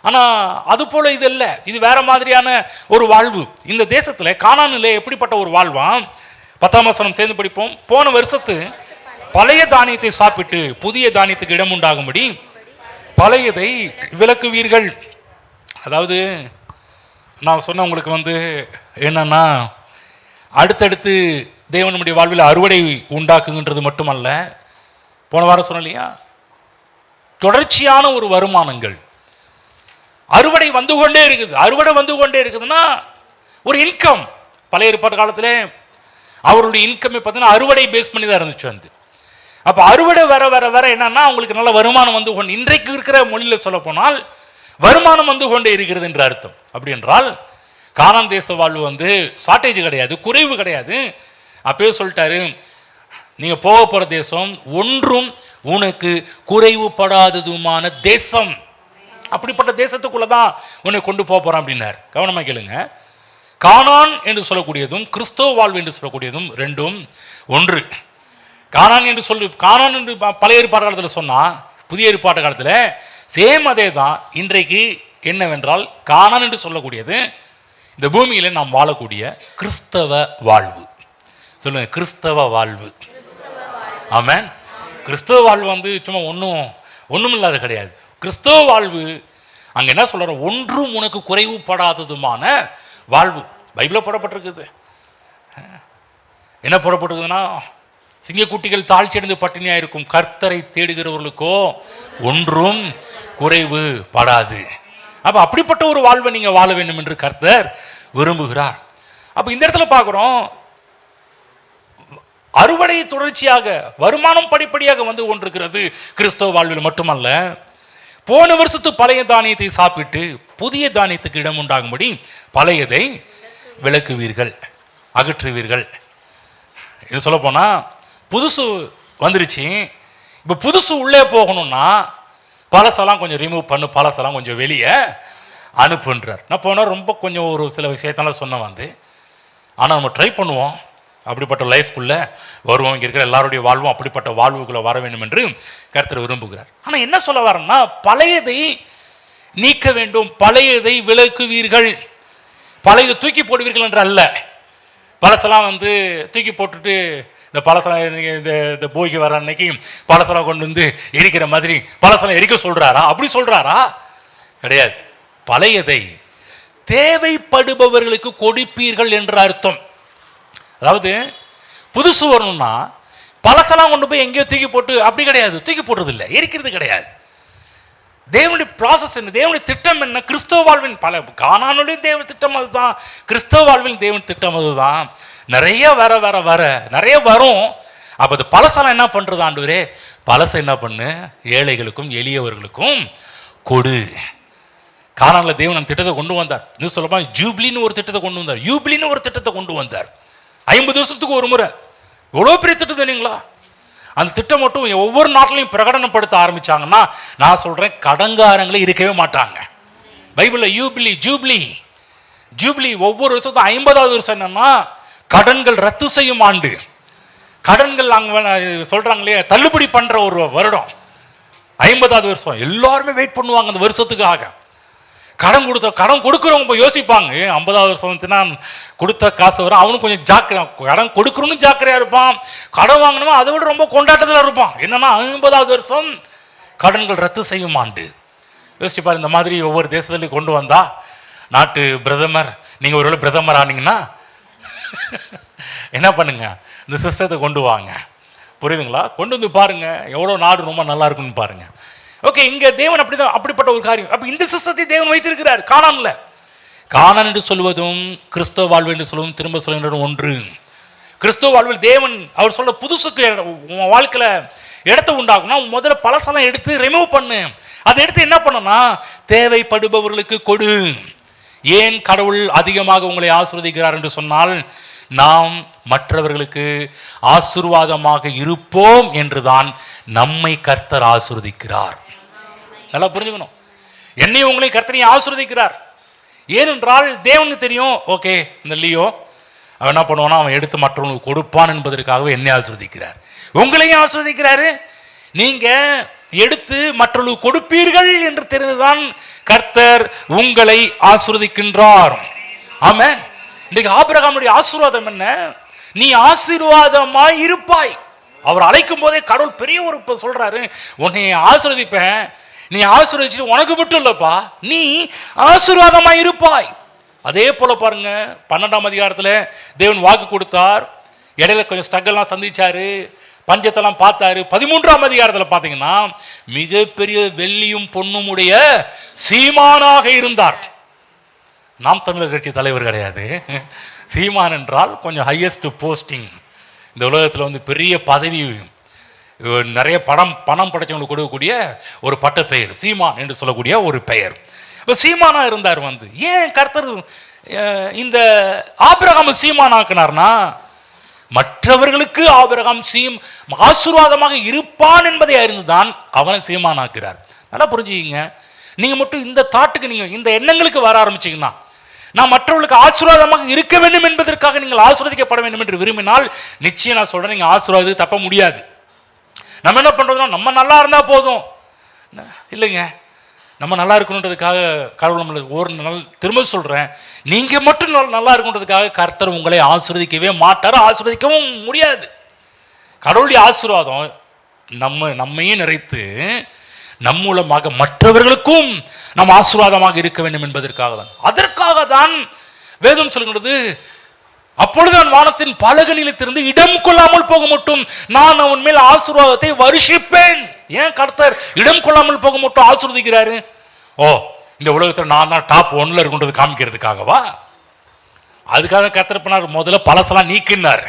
ஆனால் அது போல இது இல்லை, இது வேற மாதிரியான ஒரு வாழ்வு. இந்த தேசத்தில் கானானிலே எப்படிப்பட்ட ஒரு வாழ்வாம், 10ஆம் வசனம் சேர்ந்து படிப்போம். போன வருஷத்து பழைய தானியத்தை சாப்பிட்டு புதிய தானியத்துக்கு இடம் உண்டாகும்படி பழையதை விலக்குவீர்கள். அதாவது நான் சொன்ன உங்களுக்கு என்னன்னா, அடுத்தடுத்து தேவனுடைய வாழ்வில் அறுவடை உண்டாக்குகின்றது மட்டுமல்ல, போன வாரம் சொன்ன இல்லையா, தொடர்ச்சியான ஒரு வருமானங்கள், அறுவடை வந்து கொண்டே இருக்குது. அறுவடை வந்து கொண்டே இருக்குதுன்னா ஒரு இன்கம். பழைய ஏற்பாட்டு காலத்தில் அவருடைய இன்கமே பார்த்தீங்கன்னா அறுவடை பேஸ் பண்ணி தான் இருந்துச்சு. அப்போ அறுவடை வர வர வர என்னன்னா அவங்களுக்கு நல்ல வருமானம் வந்து கொண்டு, இன்றைக்கு இருக்கிற மொழியில் சொல்ல போனால் வருமானம் வந்து கொண்டே இருக்கிறது என்று அர்த்தம். அப்படி என்றால் கானான் தேச வாழ்வு ஷார்ட்டேஜ் கிடையாது, குறைவு கிடையாது. அப்பயே சொல்லிட்டாரு, நீங்கள் போக போகிற தேசம் ஒன்றும் உனக்கு குறைவுபடாததுமான தேசம். அப்படிப்பட்ட தேசத்துக்குள்ள தான் உன்னை கொண்டு போக போகிறான் அப்படின்னார். கவனமாக கேளுங்க. கானான் என்று சொல்லக்கூடியதும் கிறிஸ்தவ வாழ்வு என்று சொல்லக்கூடியதும் ரெண்டும் ஒன்று. கானான் என்று பழைய ஏற்பாட்டு காலத்தில் சொன்னால், புதிய ஏற்பாட்டு காலத்தில் சேம் அதே தான். இன்றைக்கு என்னவென்றால் கானான் என்று சொல்லக்கூடியது இந்த பூமியில் நாம் வாழக்கூடிய கிறிஸ்தவ வாழ்வு. சொல்லுங்க, கிறிஸ்தவ வாழ்வு. ஆமென். கிறிஸ்தவ வாழ்வு சும்மா ஒன்றும் இல்லாத கிடையாது. கிறிஸ்தவ வாழ்வு அங்கே என்ன சொல்கிற, ஒன்றும் உனக்கு குறைவுபடாததுமான வாழ்வு. பைபிளில் போடப்பட்டிருக்குது. என்ன போடப்பட்டிருக்குதுன்னா, சிங்கக்குட்டிகள் தாழ்ச்சியடைந்து பட்டினியாக இருக்கும், கர்த்தரை தேடுகிறவர்களுக்கோ ஒன்றும் குறைவு படாது. அப்போ அப்படிப்பட்ட ஒரு வாழ்வை நீங்கள் வாழ வேண்டும் என்று கர்த்தர் விரும்புகிறார். அப்போ இந்த இடத்துல பார்க்குறோம், அறுவடை தொடர்ச்சியாக வருமானம் படிப்படியாக வந்து கொண்டிருக்கிறது கிறிஸ்தவ வாழ்வில் மட்டுமல்ல. போன வருஷத்து பழைய தானியத்தை சாப்பிட்டு புதிய தானியத்துக்கு இடம் உண்டாகும்படி பழையதை விலக்குவீர்கள். அகற்றுவீர்கள். இது சொல்ல போனா புதுசு வந்துருச்சு, இப்போ புதுசு உள்ளே போகணும்னா பழசெல்லாம் கொஞ்சம் ரிமூவ் பண்ணு, பழசெல்லாம் கொஞ்சம் வெளியே அனுப்புன்றார். நான் போனால் ரொம்ப கொஞ்சம் ஒரு சில விஷயத்தெல்லாம் சொன்ன வந்து, ஆனால் நம்ம ட்ரை பண்ணுவோம், அப்படிப்பட்ட லைஃப்குள்ளே வருவோம். இங்கே இருக்கிற எல்லாருடைய வாழ்வும் அப்படிப்பட்ட வாழ்வுக்குள்ளே வர வேண்டும் என்று கர்த்தர் விரும்புகிறார். ஆனால் என்ன சொல்ல வரேன்னா, பழையதை நீக்க வேண்டும், பழையதை விலக்குவீர்கள், பழையதை தூக்கி போடுவீர்கள் என்று அல்ல. பழசெல்லாம் வந்து தூக்கி போட்டுட்டு இந்த பழசெல்லாம் இந்த போய்க்கு வர அன்னைக்கு பழசெல்லாம் கொண்டு வந்து எரிக்கிற மாதிரி பழசெல்லாம் எரிக்க சொல்கிறாரா? அப்படி சொல்கிறாரா? கிடையாது. பழையதை தேவைப்படுபவர்களுக்கு கொடுப்பீர்கள் என்ற அர்த்தம். அதாவது புதுசு வரணும்னா பழசெல்லாம் கொண்டு போய் எங்கேயோ தூக்கி போட்டு அப்படி கிடையாது, தூக்கி போடுறது இல்லை, எரிக்கிறது கிடையாது. தேவனுடைய ப்ராசஸ் என்ன, தேவனுடைய திட்டம் என்ன? கிறிஸ்தவ வாழ்வின் பல கானானுடைய தேவன் திட்டம் அதுதான், கிறிஸ்தவ வாழ்வின் தேவன் திட்டம் அதுதான். நிறைய வர வர வர நிறைய வரும். அப்போ அது பழசெல்லாம் என்ன பண்ணுறது? ஆண்டவரே பழசை என்ன பண்ணு, ஏழைகளுக்கும் எளியவர்களுக்கும் கொடு. கானானில் தேவன் அந்த திட்டத்தை கொண்டு வந்தார். இன்னும் சொல்லப்போனால் ஜூப்ளின்னு ஒரு திட்டத்தை கொண்டு வந்தார், யூப்ளின்னு ஒரு திட்டத்தை கொண்டு வந்தார். 50 வருஷத்துக்கு ஒரு முறை. எவ்வளோ பெரிய திட்டம் தெரியுங்களா? அந்த திட்டம் மட்டும் ஒவ்வொரு நாட்டிலையும் பிரகடனப்படுத்த ஆரம்பிச்சாங்கன்னா நான் சொல்கிறேன், கடங்காரங்களே இருக்கவே மாட்டாங்க. பைபிளில் யூப்ளி ஜூப்ளி ஜூப்ளி ஒவ்வொரு வருஷத்தும் 50வது வருஷம் என்னன்னா கடன்கள் ரத்து செய்யும் ஆண்டு. கடன்கள் அங்கே சொல்கிறாங்களே தள்ளுபடி பண்ணுற ஒரு வருடம் 50வது வருஷம். எல்லாருமே வெயிட் பண்ணுவாங்க அந்த வருஷத்துக்காக. கடன் கொடுக்குறவங்க போய் யோசிப்பாங்க, 50வது வருஷம் வந்துச்சுன்னா கொடுத்த காசு வரும், அவனும் கொஞ்சம் ஜாக்கிரதை, கடன் கொடுக்குறோன்னு ஜாக்கிரதையாக இருப்பான், கடன் வாங்கணுமா அதை விட ரொம்ப கொண்டாட்டத்தில் இருப்பான். என்னன்னா 50வது வருஷம் கடன்கள் ரத்து செய்யும் ஆண்டு. யோசிச்சுப்பார். இந்த மாதிரி ஒவ்வொரு தேசத்துலையும் கொண்டு வந்தா நாட்டு பிரதமர், நீங்கள் ஒருவேளை பிரதமர் ஆனீங்கன்னா என்ன பண்ணுங்க, இந்த சிஸ்டத்தை கொண்டு வாங்க. புரியுதுங்களா? கொண்டு வந்து பாருங்க எவ்வளோ நாடு ரொம்ப நல்லா இருக்குன்னு பாருங்க. ஓகே, இங்கே தேவன் அப்படிதான், அப்படிப்பட்ட ஒரு காரியம். அப்போ இந்த சிஸ்டத்தை தேவன் வைத்திருக்கிறார். கானானில் கானான் என்று சொல்வதும் கிறிஸ்தவ வாழ்வு என்று சொல்வதும் திரும்ப சொல்கின்ற ஒன்று. கிறிஸ்தவ வாழ்வில் தேவன் அவர் சொல்ல புதுசுக்கு வாழ்க்கையில் இடத்த உண்டாகும்னா முதல்ல பழசெல்லாம் எடுத்து ரிமூவ் பண்ணு. அதை எடுத்து என்ன பண்ணனா தேவைப்படுபவர்களுக்கு கொடு. ஏன் கடவுள் அதிகமாக உங்களை ஆசீர்வதிக்கிறார் என்று சொன்னால், நாம் மற்றவர்களுக்கு ஆசீர்வாதமாக இருப்போம் என்றுதான் நம்மை கர்த்தர் ஆசீர்வதிக்கிறார். நல்லா புரிஞ்சுக்கணும். என்னையும் உங்களை கர்த்தரையும் ஆசீர்வதிக்கிறார். ஏனென்றால் தேவனுக்கு தெரியும், ஓகே இந்த லியோ அவன் என்ன பண்ணுவானா அவன் எடுத்து மற்றவங்களுக்கு கொடுப்பான் என்பதற்காகவே என்னை ஆசீர்வதிக்கிறார், உங்களையும் ஆசீர்வதிக்கிறாரு. நீங்க எடுத்து மற்றவர்களுக்கு கொடுப்பீர்கள் என்று தெரிந்துதான் கர்த்தர் உங்களை ஆசீர்வதிக்கின்றார். ஆமென். இன்னைக்கு ஆபிரகாமுடைய ஆசீர்வாதம் என்ன? நீ ஆசீர்வாதமாய் இருப்பாய். அவர் அழைக்கும் போதே கடவுள் பெரிய ஒரு சொல்றாரு, உன்னை ஆசீர்வதிப்பேன், நீ ஆசீர்வதிச்சு உனக்கு மட்டும் இல்லப்பா, நீ ஆசீர்வாதமாய் இருப்பாய். அதே போல பாருங்க 12ஆம் அதிகாரத்தில் தேவன் வாக்கு கொடுத்தார். இடையில கொஞ்சம் ஸ்ட்ரகிள்லாம் சந்திச்சாரு, பஞ்சத்தெல்லாம் பார்த்தாரு. 13ஆம் அதிகாரத்தில் பார்த்தீங்கன்னா மிகப்பெரிய வெள்ளியும் பொன்னும் உடைய சீமானாக இருந்தார். நாம் தமிழர் கட்சி தலைவர் கிடையாது. சீமான் என்றால் கொஞ்சம் ஹையஸ்ட் போஸ்டிங், இந்த உலகத்தில் வந்து பெரிய பதவி, நிறைய பணம் படைச்சவங்களுக்கு கொடுக்கக்கூடிய ஒரு பட்ட பெயர் சீமான் என்று சொல்லக்கூடிய ஒரு பெயர். இப்போ சீமானா இருந்தார். வந்து ஏன் கர்த்தர் இந்த ஆபிரகாம் சீமானாக்குனார்னா, மற்றவர்களுக்கு ஆபிரகாம் ஆசீர்வாதமாக இருப்பான் என்பதை அறிந்துதான் அவனை சீமானாக்குறார். நல்லா புரிஞ்சுக்கிங்க. நீங்க மட்டும் இந்த தாட்டுக்கு, நீங்க இந்த எண்ணங்களுக்கு வர ஆரம்பிச்சீங்கன்னா, நான் மற்றவர்களுக்கு ஆசீர்வாதமாக இருக்க வேண்டும் என்பதற்காக நீங்கள் ஆசீர்வதிக்கப்பட வேண்டும் என்று விரும்பினால் நிச்சயம் நான் சொல்றேன், நீங்க ஆசீர்வாதத்துக்கு தப்ப முடியாது. நம்ம என்ன பண்றோம்னா, நம்ம நல்லா இருந்தா போதும் இல்லைங்க, நம்ம நல்லா இருக்கணுன்றதுக்காக கடவுள் நம்மளுக்கு ஒரு நாள் திரும்ப சொல்றேன், நீங்க மட்டும் நல்லா இருக்கணுன்றதுக்காக கர்த்தர் உங்களை ஆசீர்வதிக்கவே மாட்டார், ஆசீர்வதிக்கவும் முடியாது. கடவுளுடைய ஆசீர்வாதம் நம்மையும் நிறைத்து நம் மூலமாக மற்றவர்களுக்கும் நாம் ஆசீர்வாதமாக இருக்க வேண்டும் என்பதற்காக தான். அதற்காக தான் வேதம் சொல்கிறது, அப்பொழுது நான் வானத்தின் பலகணியிலிருந்து இடம் கொள்ளாமல் போக மட்டும் நான் அவன் மேல் ஆசீர்வாதத்தை வருஷிப்பேன். ஏன் கர்த்தர் இடம் கொள்ளாமல் போக மட்டும் ஆசீர்வதிக்கிறாரு? ஓ, இந்த உலகத்தில் நான் தான் டாப் 1ல இருக்குன்றது காமிக்கிறதுக்காகவா? அதுக்காக கர்த்தர் பண்ணார், முதல்ல பழசெல்லாம் நீக்கினார்.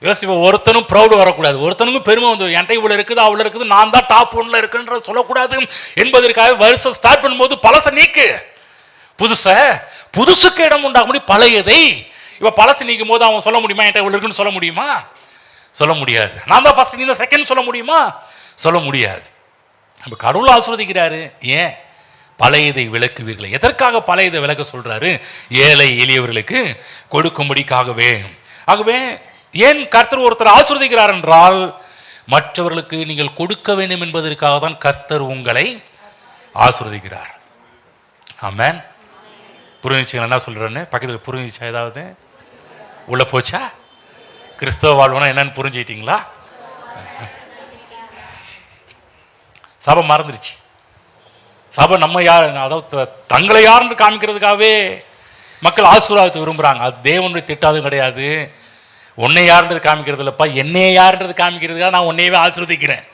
யோசிப்ப, ஒருத்தனும் ப்ரௌடு வரக்கூடாது, ஒருத்தனுக்கும் பெருமை வந்து என்கிட்ட இவ்வளோ இருக்குது அவ்வளோ இருக்குது, நான் தான் டாப் 1ல இருக்குன்ற சொல்லக்கூடாது என்பதற்காக வருஷம் ஸ்டார்ட் பண்ணும்போது பழச நீக்கு, புதுசுக்கு இடம் உண்டாக முடியும், பழையதை இப்போ பழசு நீக்கும் போது அவன் சொல்ல முடியுமா என்கிட்ட இவ்வளோ இருக்குன்னு சொல்ல முடியுமா? சொல்ல முடியாது. நான் தான் ஃபர்ஸ்ட், நீ தான் செகண்ட் சொல்ல முடியுமா? சொல்ல முடியாது. நம்ம கடவுள் ஆசீர்வதிக்கிறாரு. ஏன்? பழையதை விளக்குவீர்கள். எதற்காக பழையதை விளக்க சொல்றாரு? ஏழை எளியவர்களுக்கு கொடுக்கும்படிக்காகவே. ஆகவே ஏன் கர்த்தர் ஒருத்தர் ஆசீர்வதிக்கிறார் என்றால், மற்றவர்களுக்கு நீங்கள் கொடுக்க வேண்டும் என்பதற்காக தான் கர்த்தர் உங்களை ஆசீர்வதிக்கிறார். ஆமென். புரிஞ்சுச்சுங்களா என்ன சொல்றேன்னு? பக்கத்தில் புரிஞ்சுச்சா? ஏதாவது உள்ள போச்சா? கிறிஸ்தவ வாழ்வுனா என்னன்னு புரிஞ்சுக்கிட்டீங்களா? சபை மறந்துருச்சு. சபை நம்ம யார், அதாவது தங்களை யாருன்னு காமிக்கிறதுக்காகவே மக்கள் ஆசீர்வாதத்தை விரும்புகிறாங்க. அது தேவனுடைய திட்டாதும் கிடையாது. உன்னை யாருன்றது காமிக்கிறது இல்லைப்பா, என்னையே யாருன்றது காமிக்கிறதுக்காக நான் உன்னையவே ஆசீர்வதிக்கிறேன்.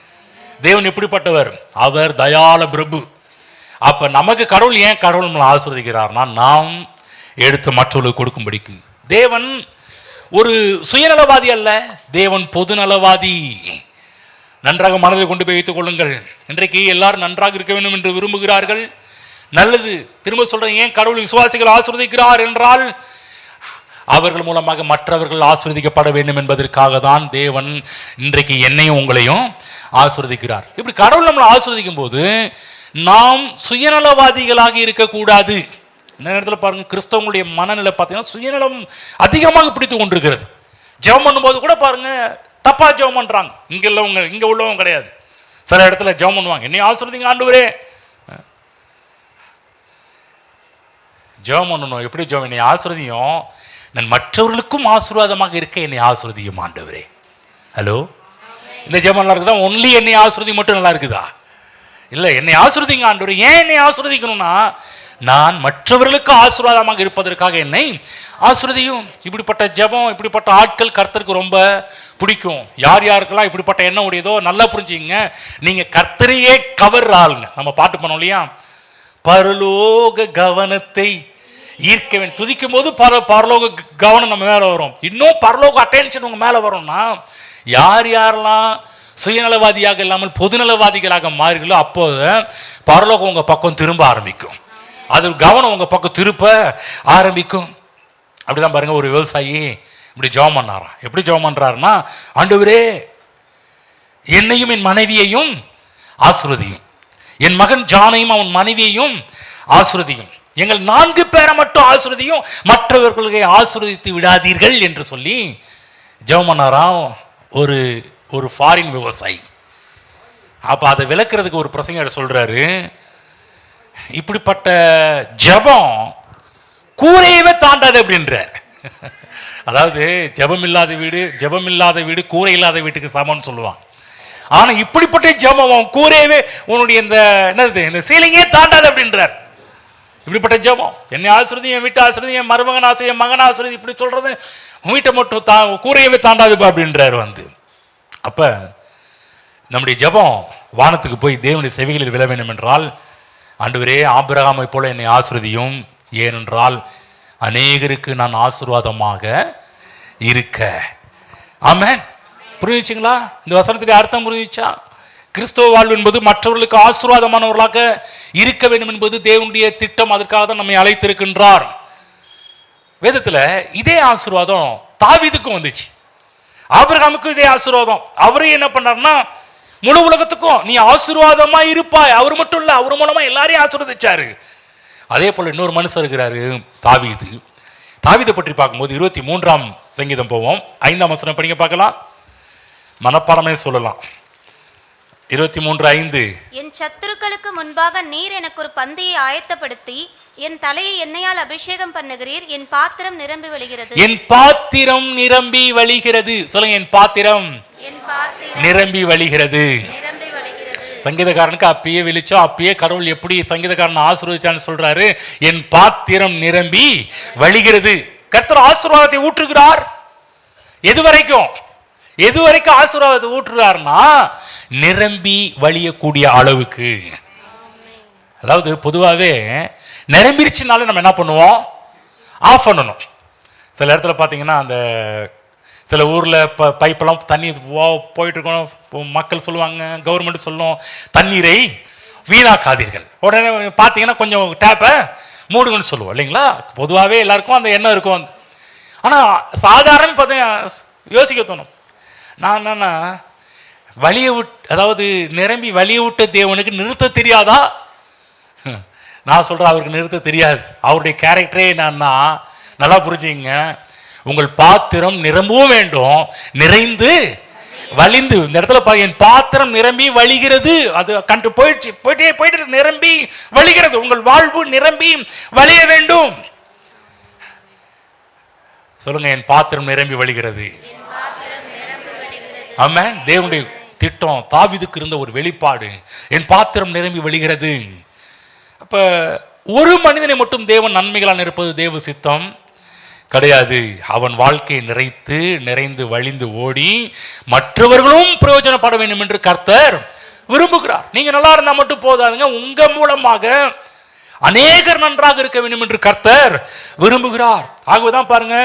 தேவன் எப்படிப்பட்டவர்? அவர் தயால பிரபு. அப்போ நமக்கு கடவுள் ஏன் கடவுள் நம்மளை ஆசீர்வதிக்கிறார்னா, நாம் எடுத்து மற்றவர்களுக்கு கொடுக்கும்படிக்கு. தேவன் ஒரு சுயநலவாதி அல்ல, தேவன் பொதுநலவாதி. நன்றாக மனதில் கொண்டு போய் வைத்துக் கொள்ளுங்கள். இன்றைக்கு எல்லாரும் நன்றாக இருக்க வேண்டும் என்று விரும்புகிறார்கள். நல்லது. திரும்ப சொல்றேன், ஏன் கடவுள் விசுவாசிகள் ஆசீர்வதிக்கிறார் என்றால், அவர்கள் மூலமாக மற்றவர்கள் ஆசீர்வதிக்கப்பட வேண்டும் என்பதற்காக தான் தேவன் இன்றைக்கு என்னையும் உங்களையும் ஆசீர்வதிக்கிறார். இப்படி கடவுள் நம்மளை ஆசீர்வதிக்கும் போது நாம் சுயநலவாதிகளாக இருக்கக்கூடாது. இந்த நேரத்தில் பாருங்க, கிறிஸ்தவங்களுடைய மனநிலை பார்த்தீங்கன்னா சுயநலம் அதிகமாக பிடித்து கொண்டிருக்கிறது. ஜெபம் பண்ணும்போது கூட பாருங்க, தப்பா ஜெபம் பண்றாங்க. இங்க உள்ளவங்க கிடையாது. சில இடத்துல ஜெபம் பண்ணுவாங்க, என்னை ஆசீர்வதிங்க ஆண்டவரே. ஜெபம் பண்ணணும். எப்படி ஜெபம்? என்னை ஆசீர்வதியும், நான் மற்றவர்களுக்கும் ஆசீர்வாதமாக இருக்க என்னை ஆசீர்வதியும் ஆண்டவரே. ஹலோ, இந்த ஜெபம் நல்லா இருக்குதா? ஒன்லி என்னை ஆசீர்வதி மட்டும் நல்லா இருக்குதா? இல்லை, என்னை ஆசீர்வதிங்க ஆண்டவரே. ஏன் என்னை ஆசீர்வதிக்கணும்னா, நான் மற்றவர்களுக்கு ஆசீர்வாதமாக இருப்பதற்காக என்னை ஆசீர்வதியும். இப்படிப்பட்ட ஜெபம், இப்படிப்பட்ட ஆட்கள் கர்த்தருக்கு ரொம்ப பிடிக்கும். யார் யாருக்கெல்லாம் இப்படிப்பட்ட எண்ணம் உடையதோ நல்லா புரிஞ்சுங்க, நீங்க கர்த்தரையே கவர் ஆளுங்க. நம்ம பாட்டு பண்ணோம் இல்லையா, பரலோக கவனத்தை ஈர்க்க வேண்டும். துதிக்கும் போது பரலோக கவனம் நம்ம மேல வரும். இன்னும் பரலோக அட்டென்ஷன் உங்க மேல வரும்னா, யார் யாரெல்லாம் சுயநலவாதியாக இல்லாமல் பொதுநலவாதிகளாக மாறுகளோ அப்போது பரலோகம் உங்க பக்கம் திரும்ப ஆரம்பிக்கும். அது கவனம் உங்க பக்கம் திருப்ப ஆரம்பிக்கும். அப்படிதான் பாருங்க, ஒரு விவசாயி இப்படி ஜெபம் பண்ணாராம். எப்படி ஜெபம் பண்றாருன்னா, ஆண்டவரே என்னையும் என் மனைவியையும் ஆசீர்வதியும், என் மகன் ஜானையும் அவன் மனைவியையும் ஆசீர்வதியும், எங்கள் 4 பேரை மட்டும் ஆசீர்வதியும், மற்றவர்களை ஆசீர்வதித்து விடாதீர்கள் என்று சொல்லி ஜெபம் பண்ணாராம் ஒரு ஃபாரின் விவசாயி. அப்ப அதை விளக்குறதுக்கு ஒரு பிரசங்கர் சொல்றாரு, இப்படிப்பட்ட ஜெபம் கூரையவே தாண்டாது அப்படின்ற. அதாவது ஜெபம் இல்லாத வீடு கூரை இல்லாத வீட்டுக்கு சமம்னு சொல்லுவான். ஆனா இப்படிப்பட்ட ஜெபம் கூரையவே, உன்னுடைய இந்த சீலிங்கே தாண்டாது அப்படின்றார். இப்படிப்பட்ட ஜெபம், என்னை ஆசீர்வதி, என் வீட்டை ஆசீர்வதி, என் மருமகன் ஆசை, என் மகன் ஆசீர்வதி, இப்படி சொல்றது வீட்டை மட்டும் கூரையவே தாண்டாதுப்பா அப்படின்றார் வந்து. அப்ப நம்முடைய ஜெபம் வானத்துக்கு போய் தேவனுடைய செவிகளில் விழ வேண்டும் என்றால், ஆண்டவரே ஆபிரகாமை போல என்னை ஆசீர்வதியும், ஏனென்றால் அநேகருக்கு நான் ஆசீர்வாதமாக இருக்க. ஆமென். புரிஞ்சுச்சுங்களா? இந்த வசனத்துடைய அர்த்தம் புரிஞ்சுச்சா? கிறிஸ்தவ வாழ்வு என்பது மற்றவர்களுக்கு ஆசீர்வாதமானவர்களாக இருக்க வேண்டும் என்பது தேவனுடைய திட்டம். அதற்காக தான் நம்மை அழைத்திருக்கின்றார். வேதத்துல இதே ஆசீர்வாதம் தாவீதுக்கும் வந்துச்சு, ஆபிரகாமுக்கும் இதே ஆசீர்வாதம். அவரே என்ன பண்ணார்னா, முழு உலகத்துக்கும் நீ ஆசீர்வாதமா இருப்பாய். அவர் மட்டும் இல்ல, அவர் மூலமா எல்லாரையும் ஆசீர்வதிச்சாரு. அதே போல இன்னொரு மனுஷன் இருக்கிறாரு, தாவீது. தாவீதை பற்றி பார்க்கும்போது 23ஆம் சங்கீதம் போவோம், 5ஆம் வசனம் படிங்க பார்க்கலாம். மனப்பாடமே சொல்லலாம். 23:5. என் சத்துருக்களுக்கு முன்பாக நீர் எனக்கு ஒரு பந்தியை ஆயத்தப்படுத்தி என் தலையை எண்ணெயால் அபிஷேகம் பண்ணுகிறீர், என் பாத்திரம் நிரம்பி வழிகிறது. என் பாத்திரம் நிரம்பி வழிகிறது. சொல்லுங்க, என் பாத்திரம் நிரம்பி வழிகிறது. சங்கீதக்காரனுக்கு அப்பயே வெளிச்சம். அப்பயே கடவுள் எப்படி சங்கீதக்காரன் ஆசீர்வதிச்சான்னு சொல்றாரு, என் பாத்திரம் நிரம்பி வழிகிறது. கர்த்தர் ஆசீர்வாதத்தை ஊற்றுகிறார். எது வரைக்கும் ஆசீர்வாதத்தை ஊற்றுகிறார்னா, நிரம்பி வழியக்கூடிய அளவுக்கு. அதாவது பொதுவாகவே நிரம்பிருச்சுனால நம்ம என்ன பண்ணுவோம்? ஆஃப் பண்ணணும். சில இடத்துல பார்த்தீங்கன்னா, அந்த சில ஊரில் பைப்பெல்லாம் தண்ணி போயிட்டு இருக்கணும், மக்கள் சொல்லுவாங்க, கவர்மெண்ட் சொல்லும், தண்ணீரை வீணாக்காதீர்கள். உடனே பார்த்தீங்கன்னா கொஞ்சம் டேப்பை மூடுங்கன்னு சொல்லுவோம் இல்லைங்களா? பொதுவாகவே எல்லாருக்கும் அந்த எண்ணம் இருக்கும். ஆனால் சாதாரண பார்த்தீங்கன்னா யோசிக்க தோணும். நான் என்னன்னா வலிய அதாவது நிரம்பி வலிய விட்ட தேவனுக்கு நிறுத்த தெரியாதா? நான் சொல்கிறேன், அவருக்கு நிறுத்த தெரியாது. அவருடைய கேரக்டரே என்னன்னா, நல்லா புரிஞ்சுங்க, உங்கள் பாத்திரம் நிரம்பவும் வேண்டும், நிறைந்து வலிந்து. இந்த இடத்துல என் பாத்திரம் நிரம்பி வழிகிறது, அது கண்டு போயிட்டு நிரம்பி வழிகிறது. உங்கள் வாழ்வு நிரம்பி வழிய வேண்டும். சொல்லுங்க, என் பாத்திரம் நிரம்பி வழிகிறது. ஆமென். தேவனுடைய திட்டம் தாவீதுக்கு இருந்த ஒரு வெளிப்பாடு, என் பாத்திரம் நிரம்பி வழிகிறது. அப்ப ஒரு மனிதனை மட்டும் தேவன் நன்மைகளால் இருப்பது தேவ சித்தம் கிடையாது. அவன் வாழ்க்கையை நிறைந்து வழிந்து ஓடி மற்றவர்களும் பிரயோஜனப்பட வேண்டும் என்று கர்த்தர் விரும்புகிறார். நீங்க நல்லா இருந்தா மட்டும் போதாதுங்க, உங்க மூலமாக அநேகர் நன்றாக இருக்க வேண்டும் என்று கர்த்தர் விரும்புகிறார். ஆகவேதான் பாருங்க,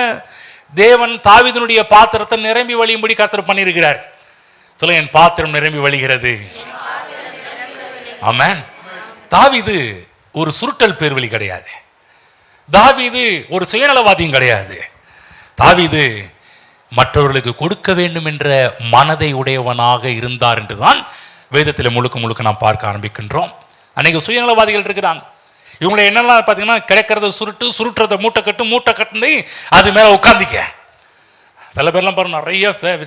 தேவன் தாவீதுனுடைய பாத்திரத்தை நிரம்பி வழியும்படி கர்த்தர் பண்ணியிருக்கிறார். சொல்லுங்க, என் பாத்திரம் நிரம்பி வழிகிறது. ஆமென். தாவீது ஒரு சுருட்டல் பேர்வழி கிடையாது. தாவீது ஒரு சுயநலவாதியும் கிடையாது. தாவீது மற்றவர்களுக்கு கொடுக்க வேண்டும் என்ற மனதை உடையவனாக இருந்தார் என்றுதான் வேதத்தில் முழுக்க நாம் பார்க்க ஆரம்பிக்கின்றோம். அன்னைக்கு சுயநலவாதிகள் இருக்கிறாங்க. இவங்களை என்னெல்லாம் பார்த்தீங்கன்னா, கிடைக்கிறத சுருட்டுறத மூட்டை கட்டு அது மேலே உட்காந்திக்க. சில பேர்லாம் பாருங்க,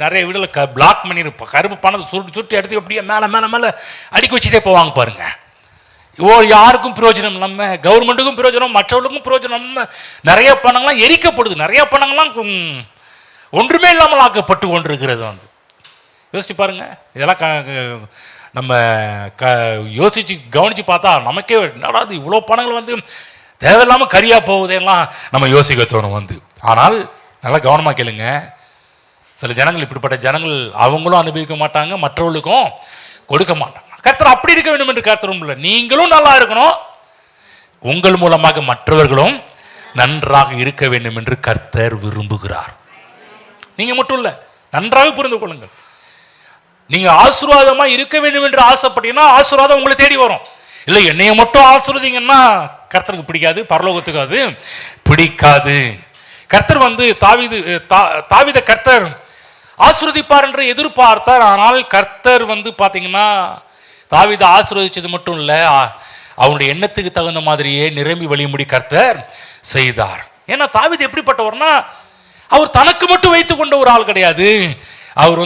நிறைய வீடுல பிளாக் பண்ணி கருப்பு பணத்தை சுருட்டி எடுத்து அப்படியே மேலே அடுக்கி வச்சுட்டே போவாங்க பாருங்க. யாருக்கும் பிரயோஜனம், நம்ம கவர்மெண்ட்டுக்கும் பிரயோஜனம், மற்றவர்களுக்கும் பிரயோஜனம். நிறைய பணங்கள்லாம் எரிக்கப்படுது, நிறைய பணங்கள்லாம் ஒன்றுமே இல்லாமல் ஆக்கப்பட்டு கொண்டிருக்கிறது. யோசிச்சு பாருங்க. இதெல்லாம் நம்ம யோசிச்சு கவனிச்சு பார்த்தா நமக்கே என்னடாது இவ்வளோ பணங்கள் தேவையில்லாமல் கரியா போகுதெல்லாம் நம்ம யோசிக்க தோணும். ஆனால் நல்லா கவனமாக கேளுங்க, சில ஜனங்கள், இப்படிப்பட்ட ஜனங்கள் அவங்களும் அனுபவிக்க மாட்டாங்க, மற்றவர்களுக்கும் கொடுக்க மாட்டாங்க. கர்த்தர் அப்படி இருக்க வேண்டும் என்று கர்த்தரும் இல்லை. நீங்களும் நல்லா இருக்கணும், உங்கள் மூலமாக மற்றவர்களும் நன்றாக இருக்க வேண்டும் என்று கர்த்தர் விரும்புகிறார். நீங்க மட்டும் இல்ல, நன்றாக புரிந்து கொள்ளுங்கள். நீங்க ஆசீர்வாதமா இருக்க வேண்டும் என்று ஆசைப்பட்டீங்கன்னா ஆசீர்வாதம் உங்களை தேடி வரும். இல்லை, என்னைய மட்டும் ஆசீர்வதிங்கன்னா கர்த்தருக்கு பிடிக்காது, பரலோகத்துக்கு அது பிடிக்காது. கர்த்தர் தாவீதை கர்த்தர் ஆசீர்வதிப்பார் என்று எதிர்பார்த்தார். ஆனால் கர்த்தர் பாத்தீங்கன்னா தாவீதை ஆசீர்வதிச்சது மட்டும் இல்ல, அவனுடைய எண்ணத்துக்கு தகுந்த மாதிரியே நிரம்பி வழியும்படி கர்த்தர் செய்தார். ஏன்னா தாவீது எப்படிப்பட்டவர்னா, அவர் தனக்கு மட்டும் வைத்துக் கொண்ட ஒரு ஆள் கிடையாது. அவர்